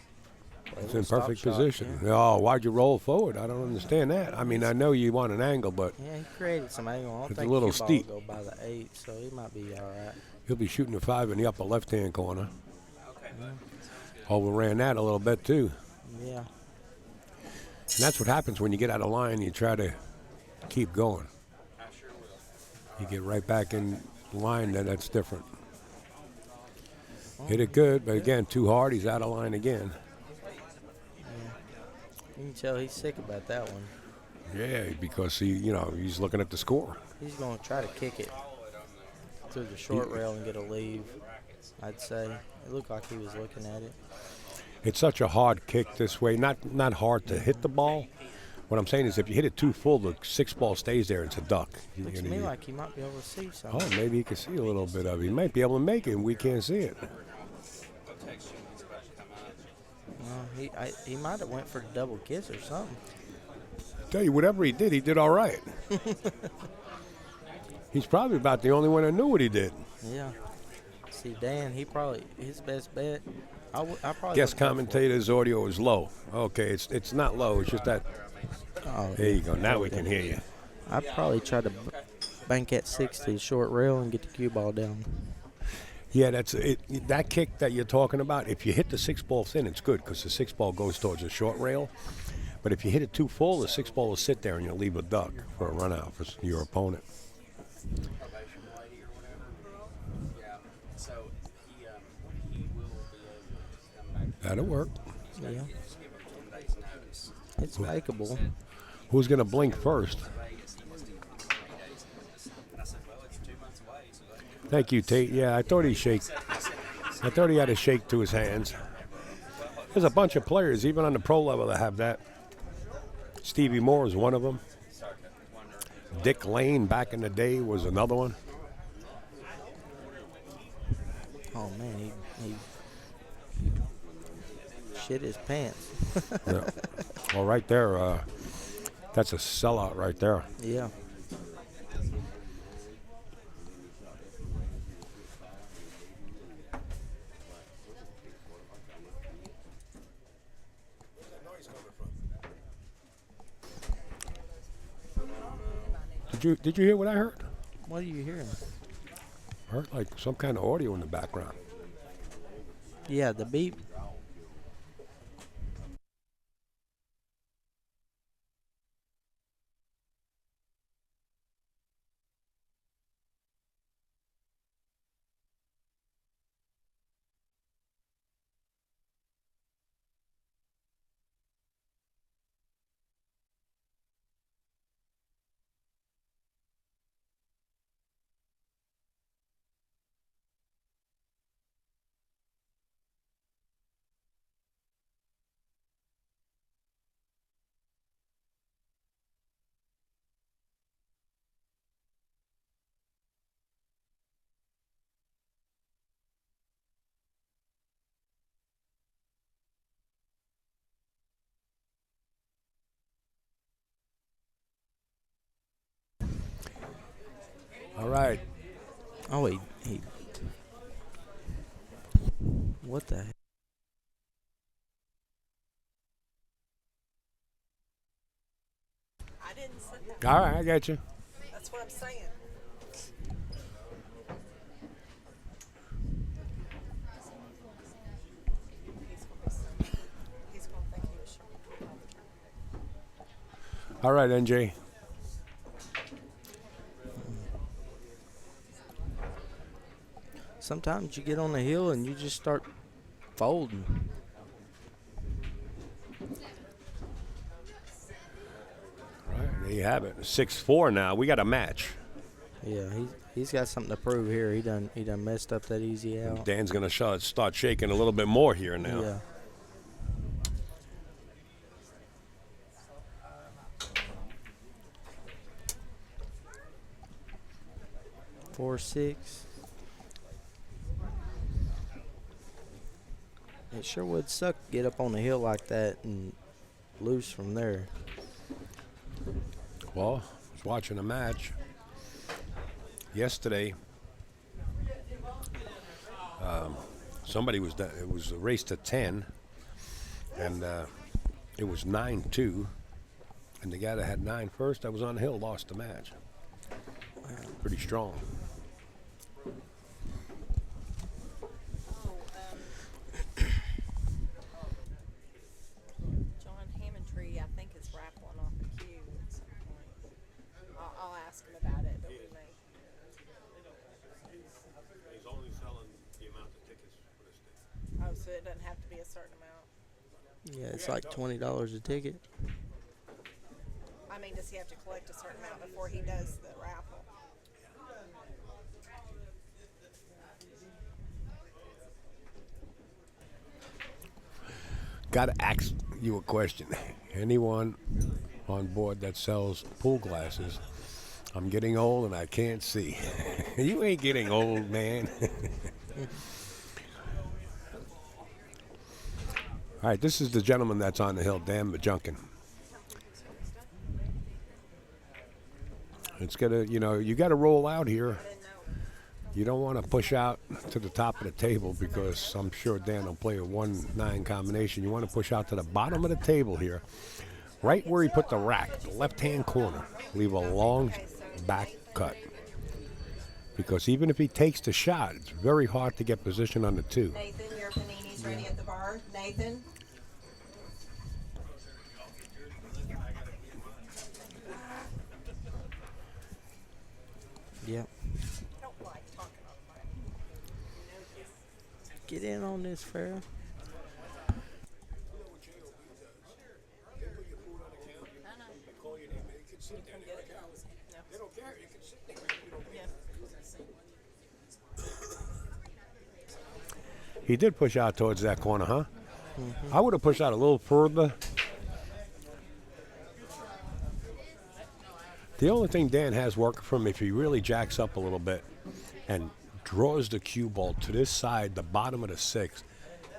play a it's in little perfect stop shot, position. Yeah. Oh, why'd you roll forward? I don't understand that. I mean, I know you want an angle, but Yeah, he created some angle. I don't It's a think little cue ball steep. will go by the 8, so he might be all right. he'll be shooting a 5 in the upper left-hand corner. Okay, bud. Overran that a little bit, too. Yeah. And that's what happens when you get out of line. You try to keep going. I sure will. You get right back in line, then that's different. Hit it good, but again, too hard. He's out of line again. You can tell he's sick about that one. Yeah, because he's looking at the score. He's going to try to kick it through the short rail and get a leave, I'd say. It looked like he was looking at it. It's such a hard kick this way. Not hard to hit the ball. What I'm saying is if you hit it too full, the 6 ball stays there. It's a duck. Looks to me like he might be able to see something. Oh, maybe he can see a little bit of it. He might be able to make it, and we can't see it. He might have went for a double kiss or something. Tell you, whatever he did all right. He's probably about the only one that knew what he did. Yeah. See, Dan, his best bet. I probably Guest would go for it. commentator's audio is low. Okay, it's not low. It's just that. Oh, There you go. Now we can hear you. I'd probably try to bank at 6 to the short rail and get the cue ball down. Yeah, that's it. That kick that you're talking about, if you hit the 6 ball thin, it's good because the 6 ball goes towards the short rail. But if you hit it too full, the 6 ball will sit there and you'll leave a duck for a run out for your opponent. Probation lady or whatever. Yeah. So he will be able to come back. That'll work. Yeah. Just give him 10 days notice. It's makeable. Who's going to blink first? Vegas, he must do 3 days notice. And I said, well, it's 2 months away, so that Thank you, Tate. Yeah, I thought I thought he had a shake to his hands. There's a bunch of players, even on the pro level, that have that. Stevie Moore is one of them. Dick Lane back in the day was another one. Oh, man, he shit his pants. Yeah. Well, right there, that's a sellout right there. Yeah. Did you hear what I heard? What are you hearing? I heard like some kind of audio in the background. Yeah, the beep. right. Oh, he. What the heck? I didn't say that. All right, I got you. That's what I'm saying. He's gonna think he was showing. All right, NJ. Sometimes you get on the hill and you just start folding. All right, there you have it. 6-4 now. We got a match. Yeah, he's got something to prove here. He done messed up that easy out. Dan's going to start shaking a little bit more here now. Yeah. Four, 6. It sure would suck to get up on the hill like that and lose from there. Well, I was watching a match yesterday. Somebody was done. It was a race to 10, and it was 9-2. And the guy that had 9 first, that was on the hill, lost the match. Pretty strong. John Hammondtree, I think, is raffling off a cue at some point. I'll ask him about it, but we may. He's only selling the amount of tickets for this thing. Oh, so it doesn't have to be a certain amount. Yeah, it's like $20 a ticket. I mean, does he have to collect a certain amount before he does the raffle? Got to ask you a question. Anyone on board that sells pool glasses? I'm getting old and I can't see. You ain't getting old, man. All right, this is the gentleman that's on the hill, Dan McJunkin. It's gonna, you got to roll out here. You don't want to push out to the top of the table because I'm sure Dan will play a 1-9 combination. You want to push out to the bottom of the table here, right where he put the rack, the left-hand corner. Leave a long back cut. Because even if he takes the shot, it's very hard to get position on the 2. Nathan, your panini's ready at the bar. Nathan? Yep. I don't like talking on my. Get in on this, Farrah. He did push out towards that corner, huh? Mm-hmm. I would have pushed out a little further. The only thing Dan has working for him, if he really jacks up a little bit and draws the cue ball to this side, the bottom of the 6,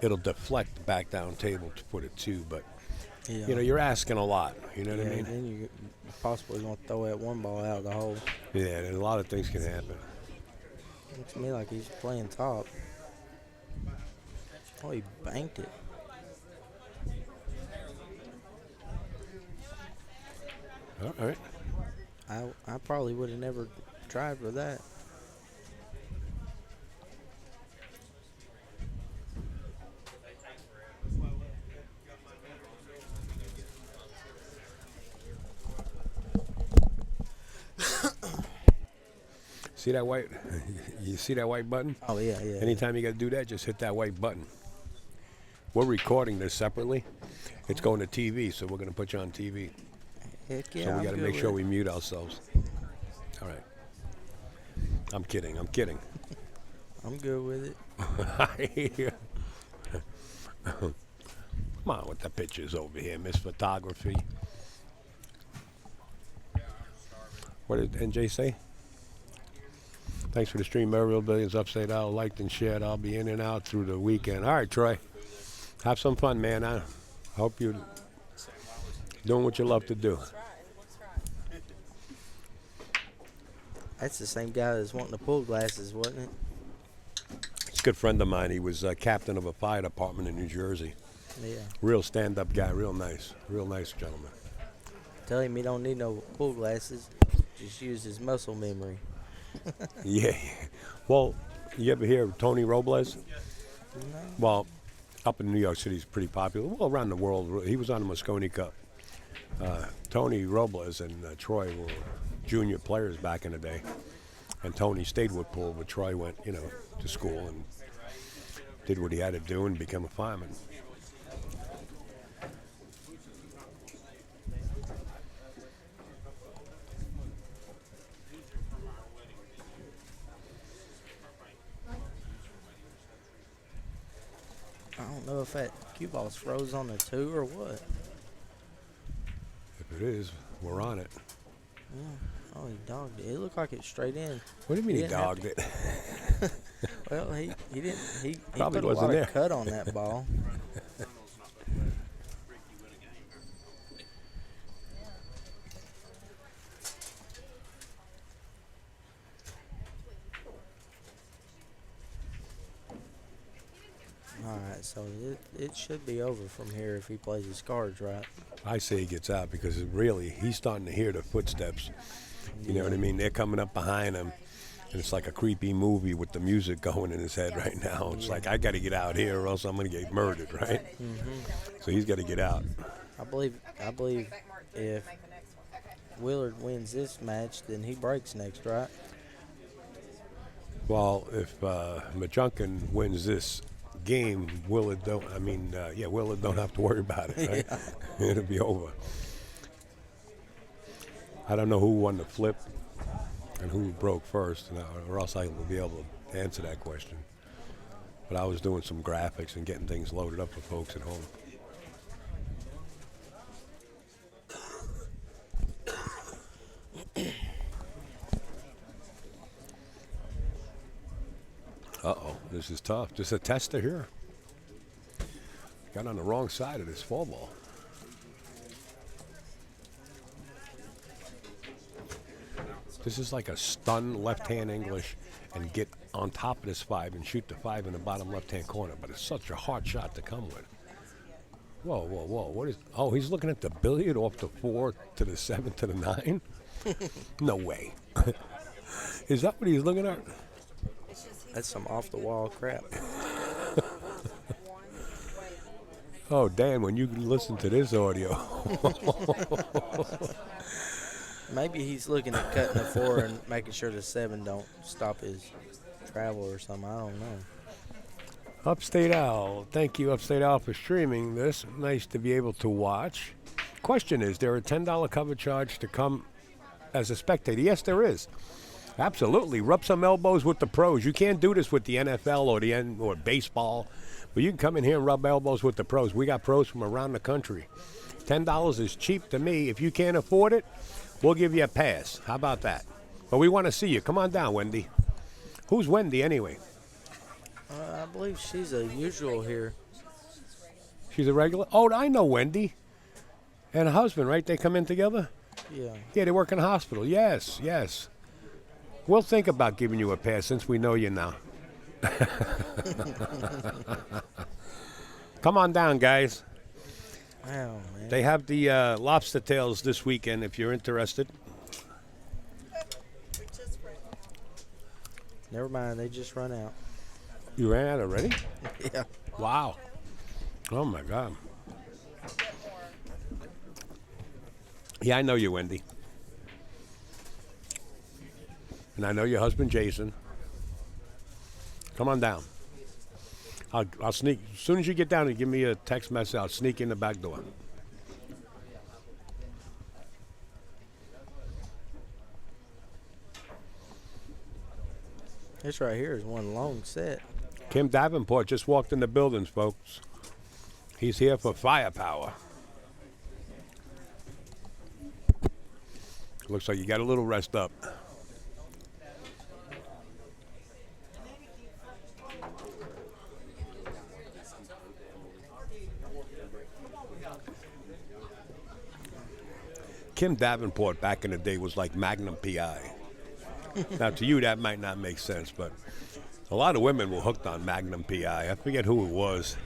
it'll deflect the back down table to put it 2. But, you're asking a lot. You know what I mean? Then you're possibly going to throw that one ball out of the hole. Yeah, and a lot of things can happen. Looks to me like he's playing top. Oh, he banked it. All right. I probably would have never tried for that. See that white? You see that white button? Oh, yeah. Anytime you got to do that, just hit that white button. We're recording this separately. It's going to TV, so we're going to put you on TV. Heck yeah, So we got to I'm make good sure with we mute ourselves. All right. I'm kidding. it. I'm good with it. Come on with the pictures over here, Miss Photography. What did NJ say? Thanks for the stream, Maryville Billiards Upside Down. Liked and shared. I'll be in and out through the weekend. All right, Troy. Have some fun, man. I hope you're doing what you love to do. That's right. It looks right. That's the same guy that's wanting the pool glasses, wasn't it? He's a good friend of mine. He was captain of a fire department in New Jersey. Yeah. Real stand-up guy, real nice gentleman. Tell him he don't need no pool glasses. Just use his muscle memory. Yeah. Well, you ever hear of Tony Robles? No. Well, up in New York City, he's pretty popular. Well, around the world, he was on the Moscone Cup. Tony Robles and Troy were junior players back in the day. And Tony stayed with pool, but Troy went, to school and did what he had to do and became a fireman. I don't know if that cue ball's froze on the 2 or what. If it is, we're on it. Yeah. Oh, he dogged it. It looked like it's straight in. What do you mean he didn't have dogged it? Well, he didn't. He Probably put a wasn't lot there. of cut on that ball. All right, so it should be over from here if he plays his cards right. I say he gets out because he's starting to hear the footsteps. You know what I mean? They're coming up behind him, and it's like a creepy movie with the music going in his head right now. It's like, I got to get out here or else I'm going to get murdered, right? So he's got to get out. I believe if Willard wins this match, then he breaks next, right? Well, if McJunkin wins this game, Willard don't have to worry about it, right? It'll be over. I don't know who won the flip and who broke first, or else I will be able to answer that question. But I was doing some graphics and getting things loaded up for folks at home. Uh-oh, this is tough. Just a tester here. Got on the wrong side of this 4-ball. This is like a stun left-hand English and get on top of this 5 and shoot the 5 in the bottom left-hand corner. But it's such a hard shot to come with. Whoa, whoa, whoa. What is... Oh, he's looking at the billiard off the 4 to the 7 to the 9? No way. Is that what he's looking at? That's some off-the-wall crap. Oh, Dan, when you listen to this audio. Maybe he's looking at cutting the 4 and making sure the 7 don't stop his travel or something. I don't know. Upstate Owl. Thank you, Upstate Owl, for streaming this. Nice to be able to watch. Question is, there a $10 cover charge to come as a spectator? Yes, there is. Absolutely. Rub some elbows with the pros. You can't do this with the NFL or baseball, but you can come in here and rub elbows with the pros. We got pros from around the country. $10 is cheap to me. If you can't afford it, we'll give you a pass. How about that? But we want to see you. Come on down, Wendy. Who's Wendy anyway? I believe she's a usual here. She's a regular? Oh, I know Wendy. And her husband, right? They come in together? Yeah. Yeah, they work in a hospital. Yes, yes. We'll think about giving you a pass since we know you now. Come on down, guys. Wow, man. They have the lobster tails this weekend if you're interested. Never mind, they just run out. You ran out already? Yeah. Wow. Oh, my God. Yeah, I know you, Wendy. And I know your husband, Jason. Come on down. I'll sneak. As soon as you get down and give me a text message, I'll sneak in the back door. This right here is one long set. Kim Davenport just walked in the buildings, folks. He's here for firepower. Looks like you got a little rest up. Kim Davenport back in the day was like Magnum PI. Now, to you, that might not make sense, but a lot of women were hooked on Magnum PI. I forget who it was.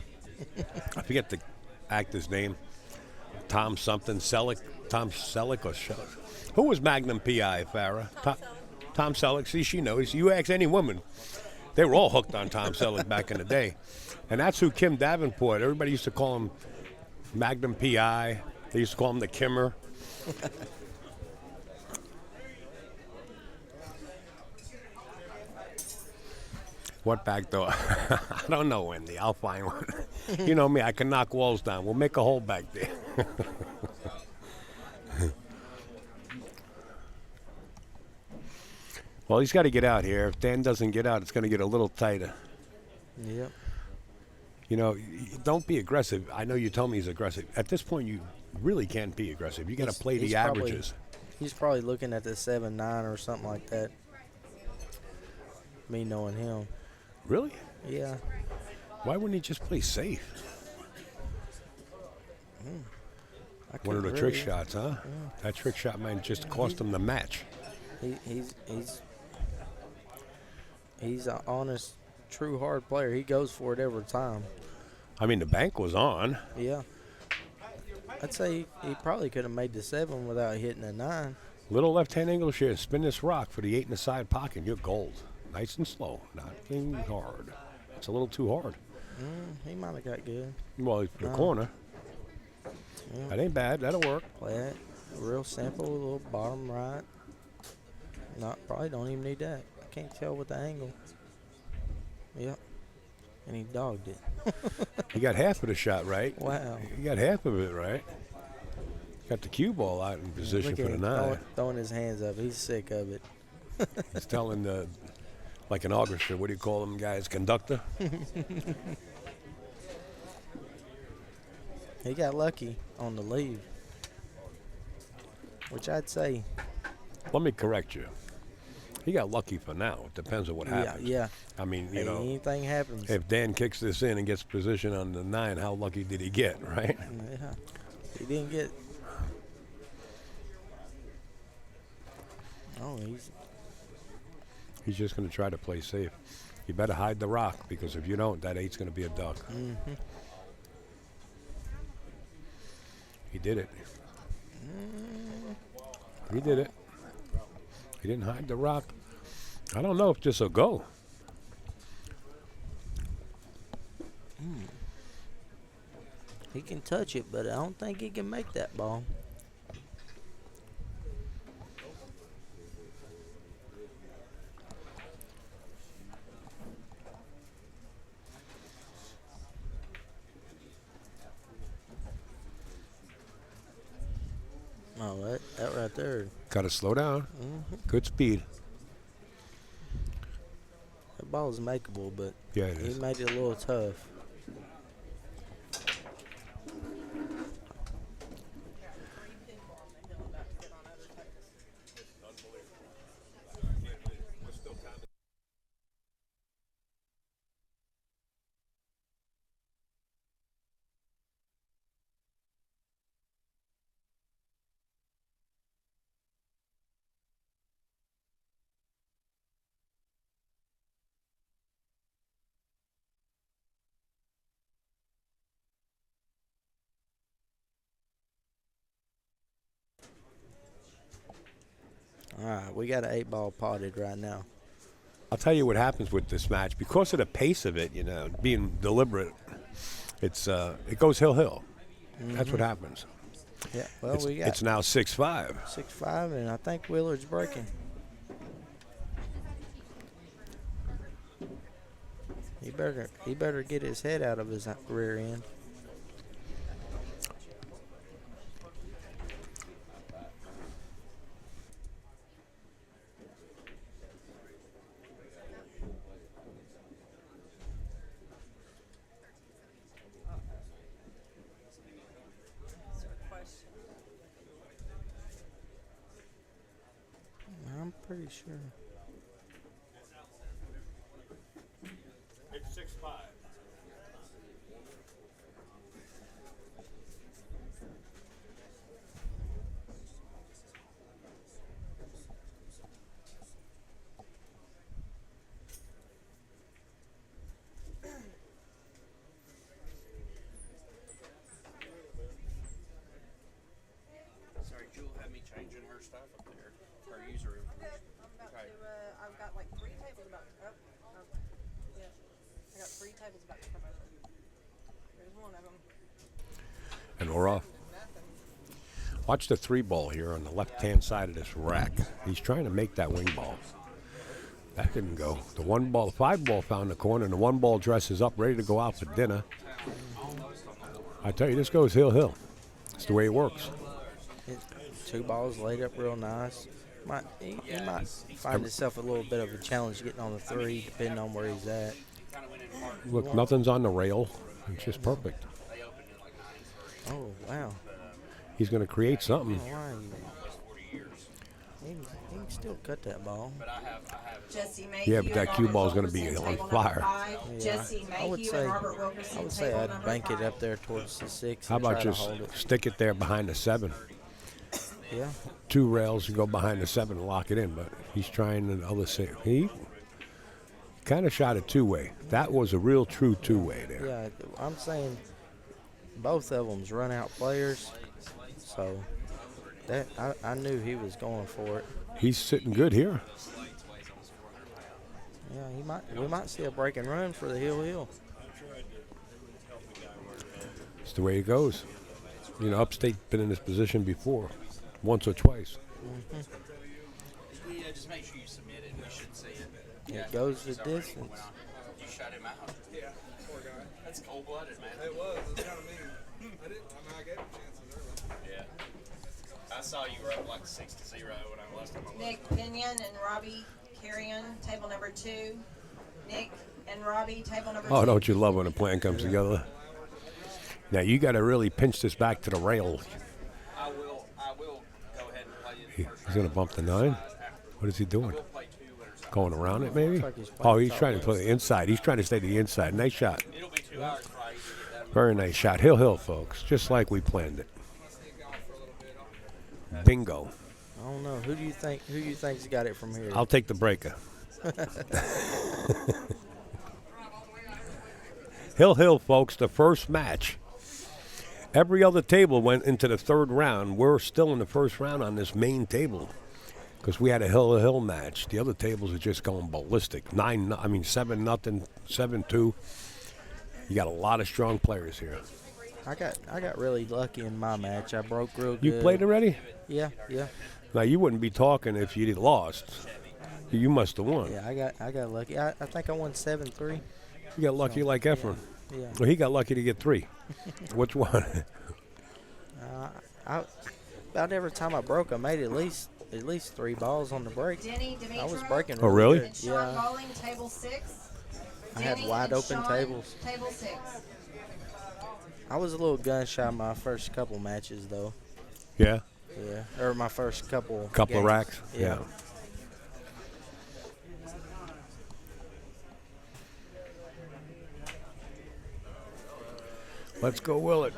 I forget the actor's name. Tom something, Selleck. Tom Selleck or Selleck. Who was Magnum PI, Farrah? Tom Selleck. See, she knows. You ask any woman, they were all hooked on Tom Selleck back in the day. And that's who Kim Davenport, everybody used to call him Magnum PI. They used to call him the Kimmer. What back door? I don't know, Wendy. I'll find one. You know me, I can knock walls down. We'll make a hole back there. Well, he's got to get out here. If Dan doesn't get out, it's going to get a little tighter. Yep. You know, don't be aggressive. I know you told me he's aggressive. At this point, you really can't be aggressive. You got to play the averages. He's probably looking at the 7-9 or something like that. Me knowing him. Really? Yeah. Why wouldn't he just play safe? One of the trick shots, huh? Yeah. That trick shot might just cost him the match. He's an honest, true hard player. He goes for it every time. I mean, the bank was on. Yeah. I'd say he probably could have made the 7 without hitting a 9. Little left-hand English here. Spin this rock for the 8 in the side pocket. You're gold. Nice and slow. Not getting hard. It's a little too hard. He might have got good. Well, he's in the corner. Yeah. That ain't bad. That'll work. Play it. Real simple, a little bottom right. Probably don't even need that. I can't tell with the angle. Yep. And he dogged it. He got half of the shot right. Wow. He got half of it right. Got the cue ball out in position Look for at the him 9. throwing his hands up. He's sick of it. He's telling the, like an orchestra, what do you call them guys, conductor? He got lucky on the leave, which I'd say. Let me correct you. He got lucky for now. It depends on what happens. Yeah. I mean, you know, Anything happens. if Dan kicks this in and gets position on the 9, how lucky did he get, right? Yeah. He didn't get. Oh, He's just going to try to play safe. You better hide the rock, because if you don't, that 8's going to be a duck. Mm-hmm. He did it. He did it. He didn't hide the rock. I don't know if this will go. He can touch it, but I don't think he can make that ball. Oh, that right there. Got to slow down. Good speed. That ball's makeable, but Yeah, it he is. made it a little tough. All right, we got an 8-ball potted right now. I'll tell you what happens with this match. Because of the pace of it, you know, being deliberate, it goes hill. That's what happens. Yeah, well, we got It's now 6-5. 6-5, and I think Willard's breaking. He better get his head out of his rear end. I'm pretty sure. It's 6-5. stuff up there. Her user information. I'm about Okay. to, I've got like 3 tables about to, yeah. I got 3 tables about to come over. There's one of them. And we're off. Watch the 3-ball here on the left-hand side of this rack. He's trying to make that wing ball. That didn't go. The 1-ball, 5-ball found the corner, and the 1-ball dresses up, ready to go out for dinner. I tell you, this goes hill. It's the way it works. 2 balls laid up real nice. He might find himself a little bit of a challenge getting on the 3, depending on where he's at. Look, nothing's on the rail. It's just perfect. Oh, wow. He's going to create something. Why he can still cut that ball. Jesse Mayhew Yeah, but that and cue Robert ball's gonna Wilkerson, be on table number fire. 5. Yeah, Jesse I would Mayhew say and Robert Wilkerson, I would say table I'd number bank it 5. up there towards the 6. How and about try to just hold it. stick it there behind the 7? Yeah. 2 rails and go behind the 7 and lock it in. But he's trying the other side. He kind of shot it 2-way. That was a real true 2-way there. Yeah, I'm saying both of them's run-out players, so that I knew he was going for it. He's sitting good here. Yeah, we might see a break and run for the hill. It's the way it goes. You know, Upstate been in this position before, once or twice. Yeah, just make sure you submit it. We should see it. It goes the distance. You shut him out. Yeah, poor guy. That's cold-blooded, man. It was kind of mean. I gave him chances early. Yeah. I saw you were up like 6-0 when I last time I looked. Nick Pinion and Robbie Carrion, table number 2. Nick and Robbie, table number 2. Oh, don't you love when a plan comes together? Now you got to really pinch this back to the rail. I will go ahead and play you the first He's going to bump the 9. What is he doing? We'll play 2 winners. Going around it, maybe? like he's Oh, he's trying to play the inside. He's trying to stay to the inside. Nice shot. It'll be 2 hours before I even get that. Very nice shot. Hill, folks. Just like we planned it. Bingo. I don't know. Who do you think's got it from here? I'll take the breaker. Hill, folks, the first match. Every other table went into the 3rd round. We're still in the 1st round on this main table because we had a Hill match. The other tables are just going ballistic. 7-0, 7-2. You got a lot of strong players here. I got really lucky in my match. I broke real good. You played already? Yeah. Now you wouldn't be talking if you'd lost. You must have won. Yeah, I got lucky. I think I won 7-3. You got lucky like Efren. Yeah. Well, he got lucky to get 3. Which one? About every time I broke, I made at least 3 balls on the break. Denny I was Demetra breaking. Oh, really? good. and Sean Yeah. Bowling, table 6. I had Denny wide and open Sean, tables. Table 6. I was a little gun shy my first couple matches though. Yeah. Yeah. Or my first couple. Couple of games. racks. Yeah. Let's go, Willard.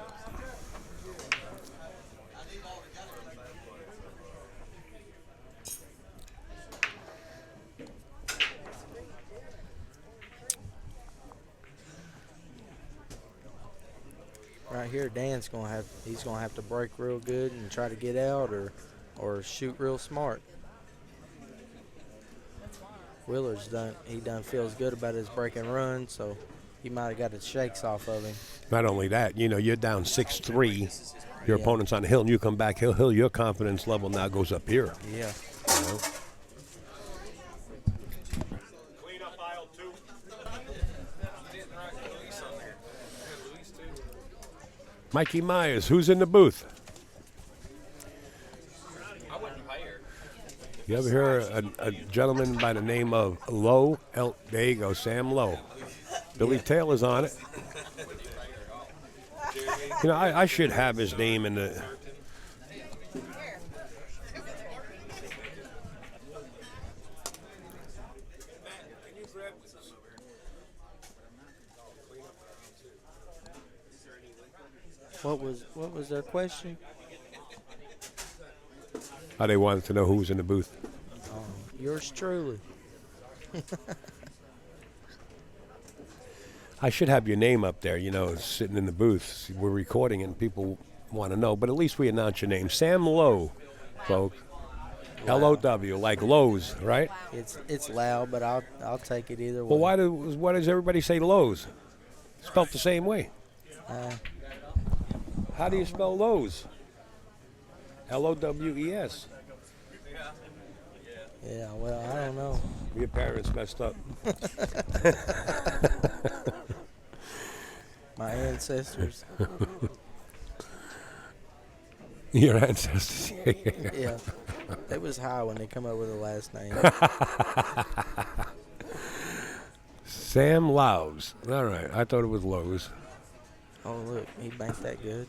Right here, Dan's he's gonna have to break real good and try to get out or shoot real smart. Willard's done feels good about his break and run, so he might have got the shakes off of him. Not only that, you're down 6-3. Your Yeah. opponent's on the hill, and you come back hill. Your confidence level now goes up here. Yeah. You know? Clean up aisle 2. Didn't write Luis on there. I had Luis too. Mikey Myers, who's in the booth? I wouldn't pay her. You ever hear a gentleman by the name of Lowe? There you go, Sam Lowe. Billy Taylor's on it. I should have his name in the. What was their question? They wanted to know who was in the booth. Yours truly. I should have your name up there, sitting in the booth. We're recording it and people want to know, but at least we announce your name. Sam Lowe, folks. L-O-W, like Lowe's, right? It's loud, but I'll take it either way. Well, why does everybody say Lowe's? Spelled the same way. How do you spell Lowe's? L-O-W-E-S. Yeah, well, I don't know. Your parents messed up. My ancestors. Your ancestors. Yeah, they was high when they come up with a last name. Sam Lowe's. All right, I thought it was Lowe's. Oh, look, he banked that good.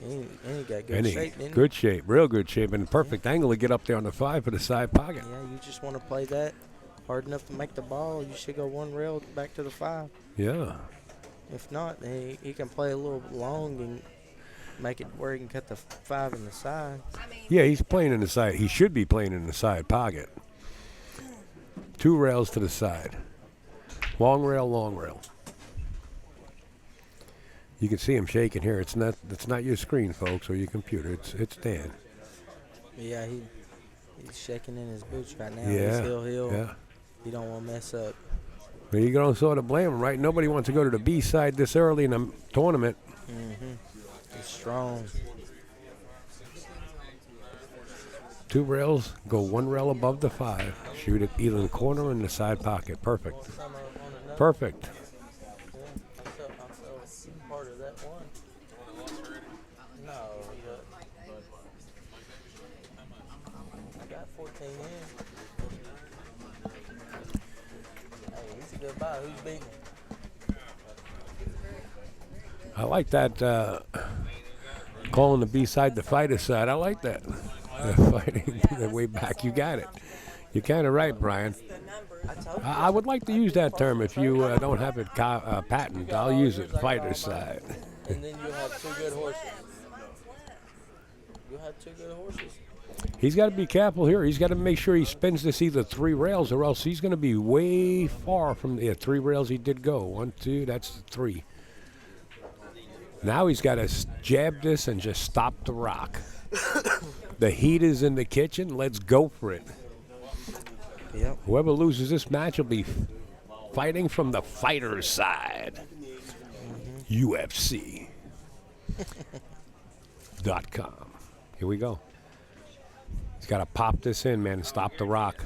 And he got good And shape, didn't good shape, real good shape, and perfect angle to get up there on the 5 for the side pocket. Yeah, you just want to play that hard enough to make the ball. You should go one rail back to the 5. Yeah. If not, he can play a little long and make it where he can cut the 5 in the side. Yeah, he's playing in the side. He should be playing in the side pocket. 2 rails to the side. Long rail, long rail. You can see him shaking here. It's not your screen, folks, or your computer. It's Dan. Yeah, he's shaking in his boots right now. Yeah. He's heel. Yeah. You don't want to mess up. Well, you don't sort of blame him, right? Nobody wants to go to the B side this early in a tournament. He's strong. 2 rails, go 1 rail above the 5. Shoot it either in the corner or in the side pocket. Perfect. Perfect. Part of that one. No, I got 14 in. Hey, he's a good buy. Who's beating? I like that, calling the B side the fighter side. I like that. Fighting the way back. You got it. You're kind of right, Brian. I would like to use that term. If you don't have it patent, I'll use it, fighter side. And then you'll have 2 good horses. You'll have 2 good horses. He's got to be careful here. He's got to make sure he spins this either 3 rails or else he's going to be way far from the 3 rails he did go. 1, 2, that's 3. Now he's got to jab this and just stop the rock. The heat is in the kitchen. Let's go for it. Yep. Whoever loses this match will be fighting from the fighter's side. UFC.com. Here we go. He's got to pop this in, man, and stop the rock.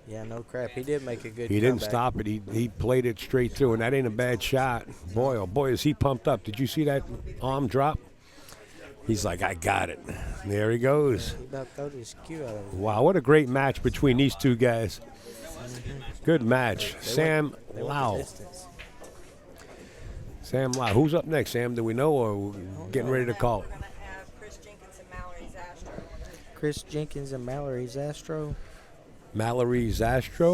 Yeah, no crap. He did make a good He didn't comeback. stop it. He played it straight through, and that ain't a bad shot. Boy, oh boy, is he pumped up. Did you see that arm drop? He's like, I got it. There he goes. He about threw his cue out of him. Wow, what a great match between these 2 guys. Good match. Sam They went the Lau. distance. Sam Lau. Who's up next, Sam? Do we know, or we're getting ready to call it? We're gonna have Chris Jenkins and Mallory Zastro. Chris Jenkins and Mallory Zastro. Mallory Zastro.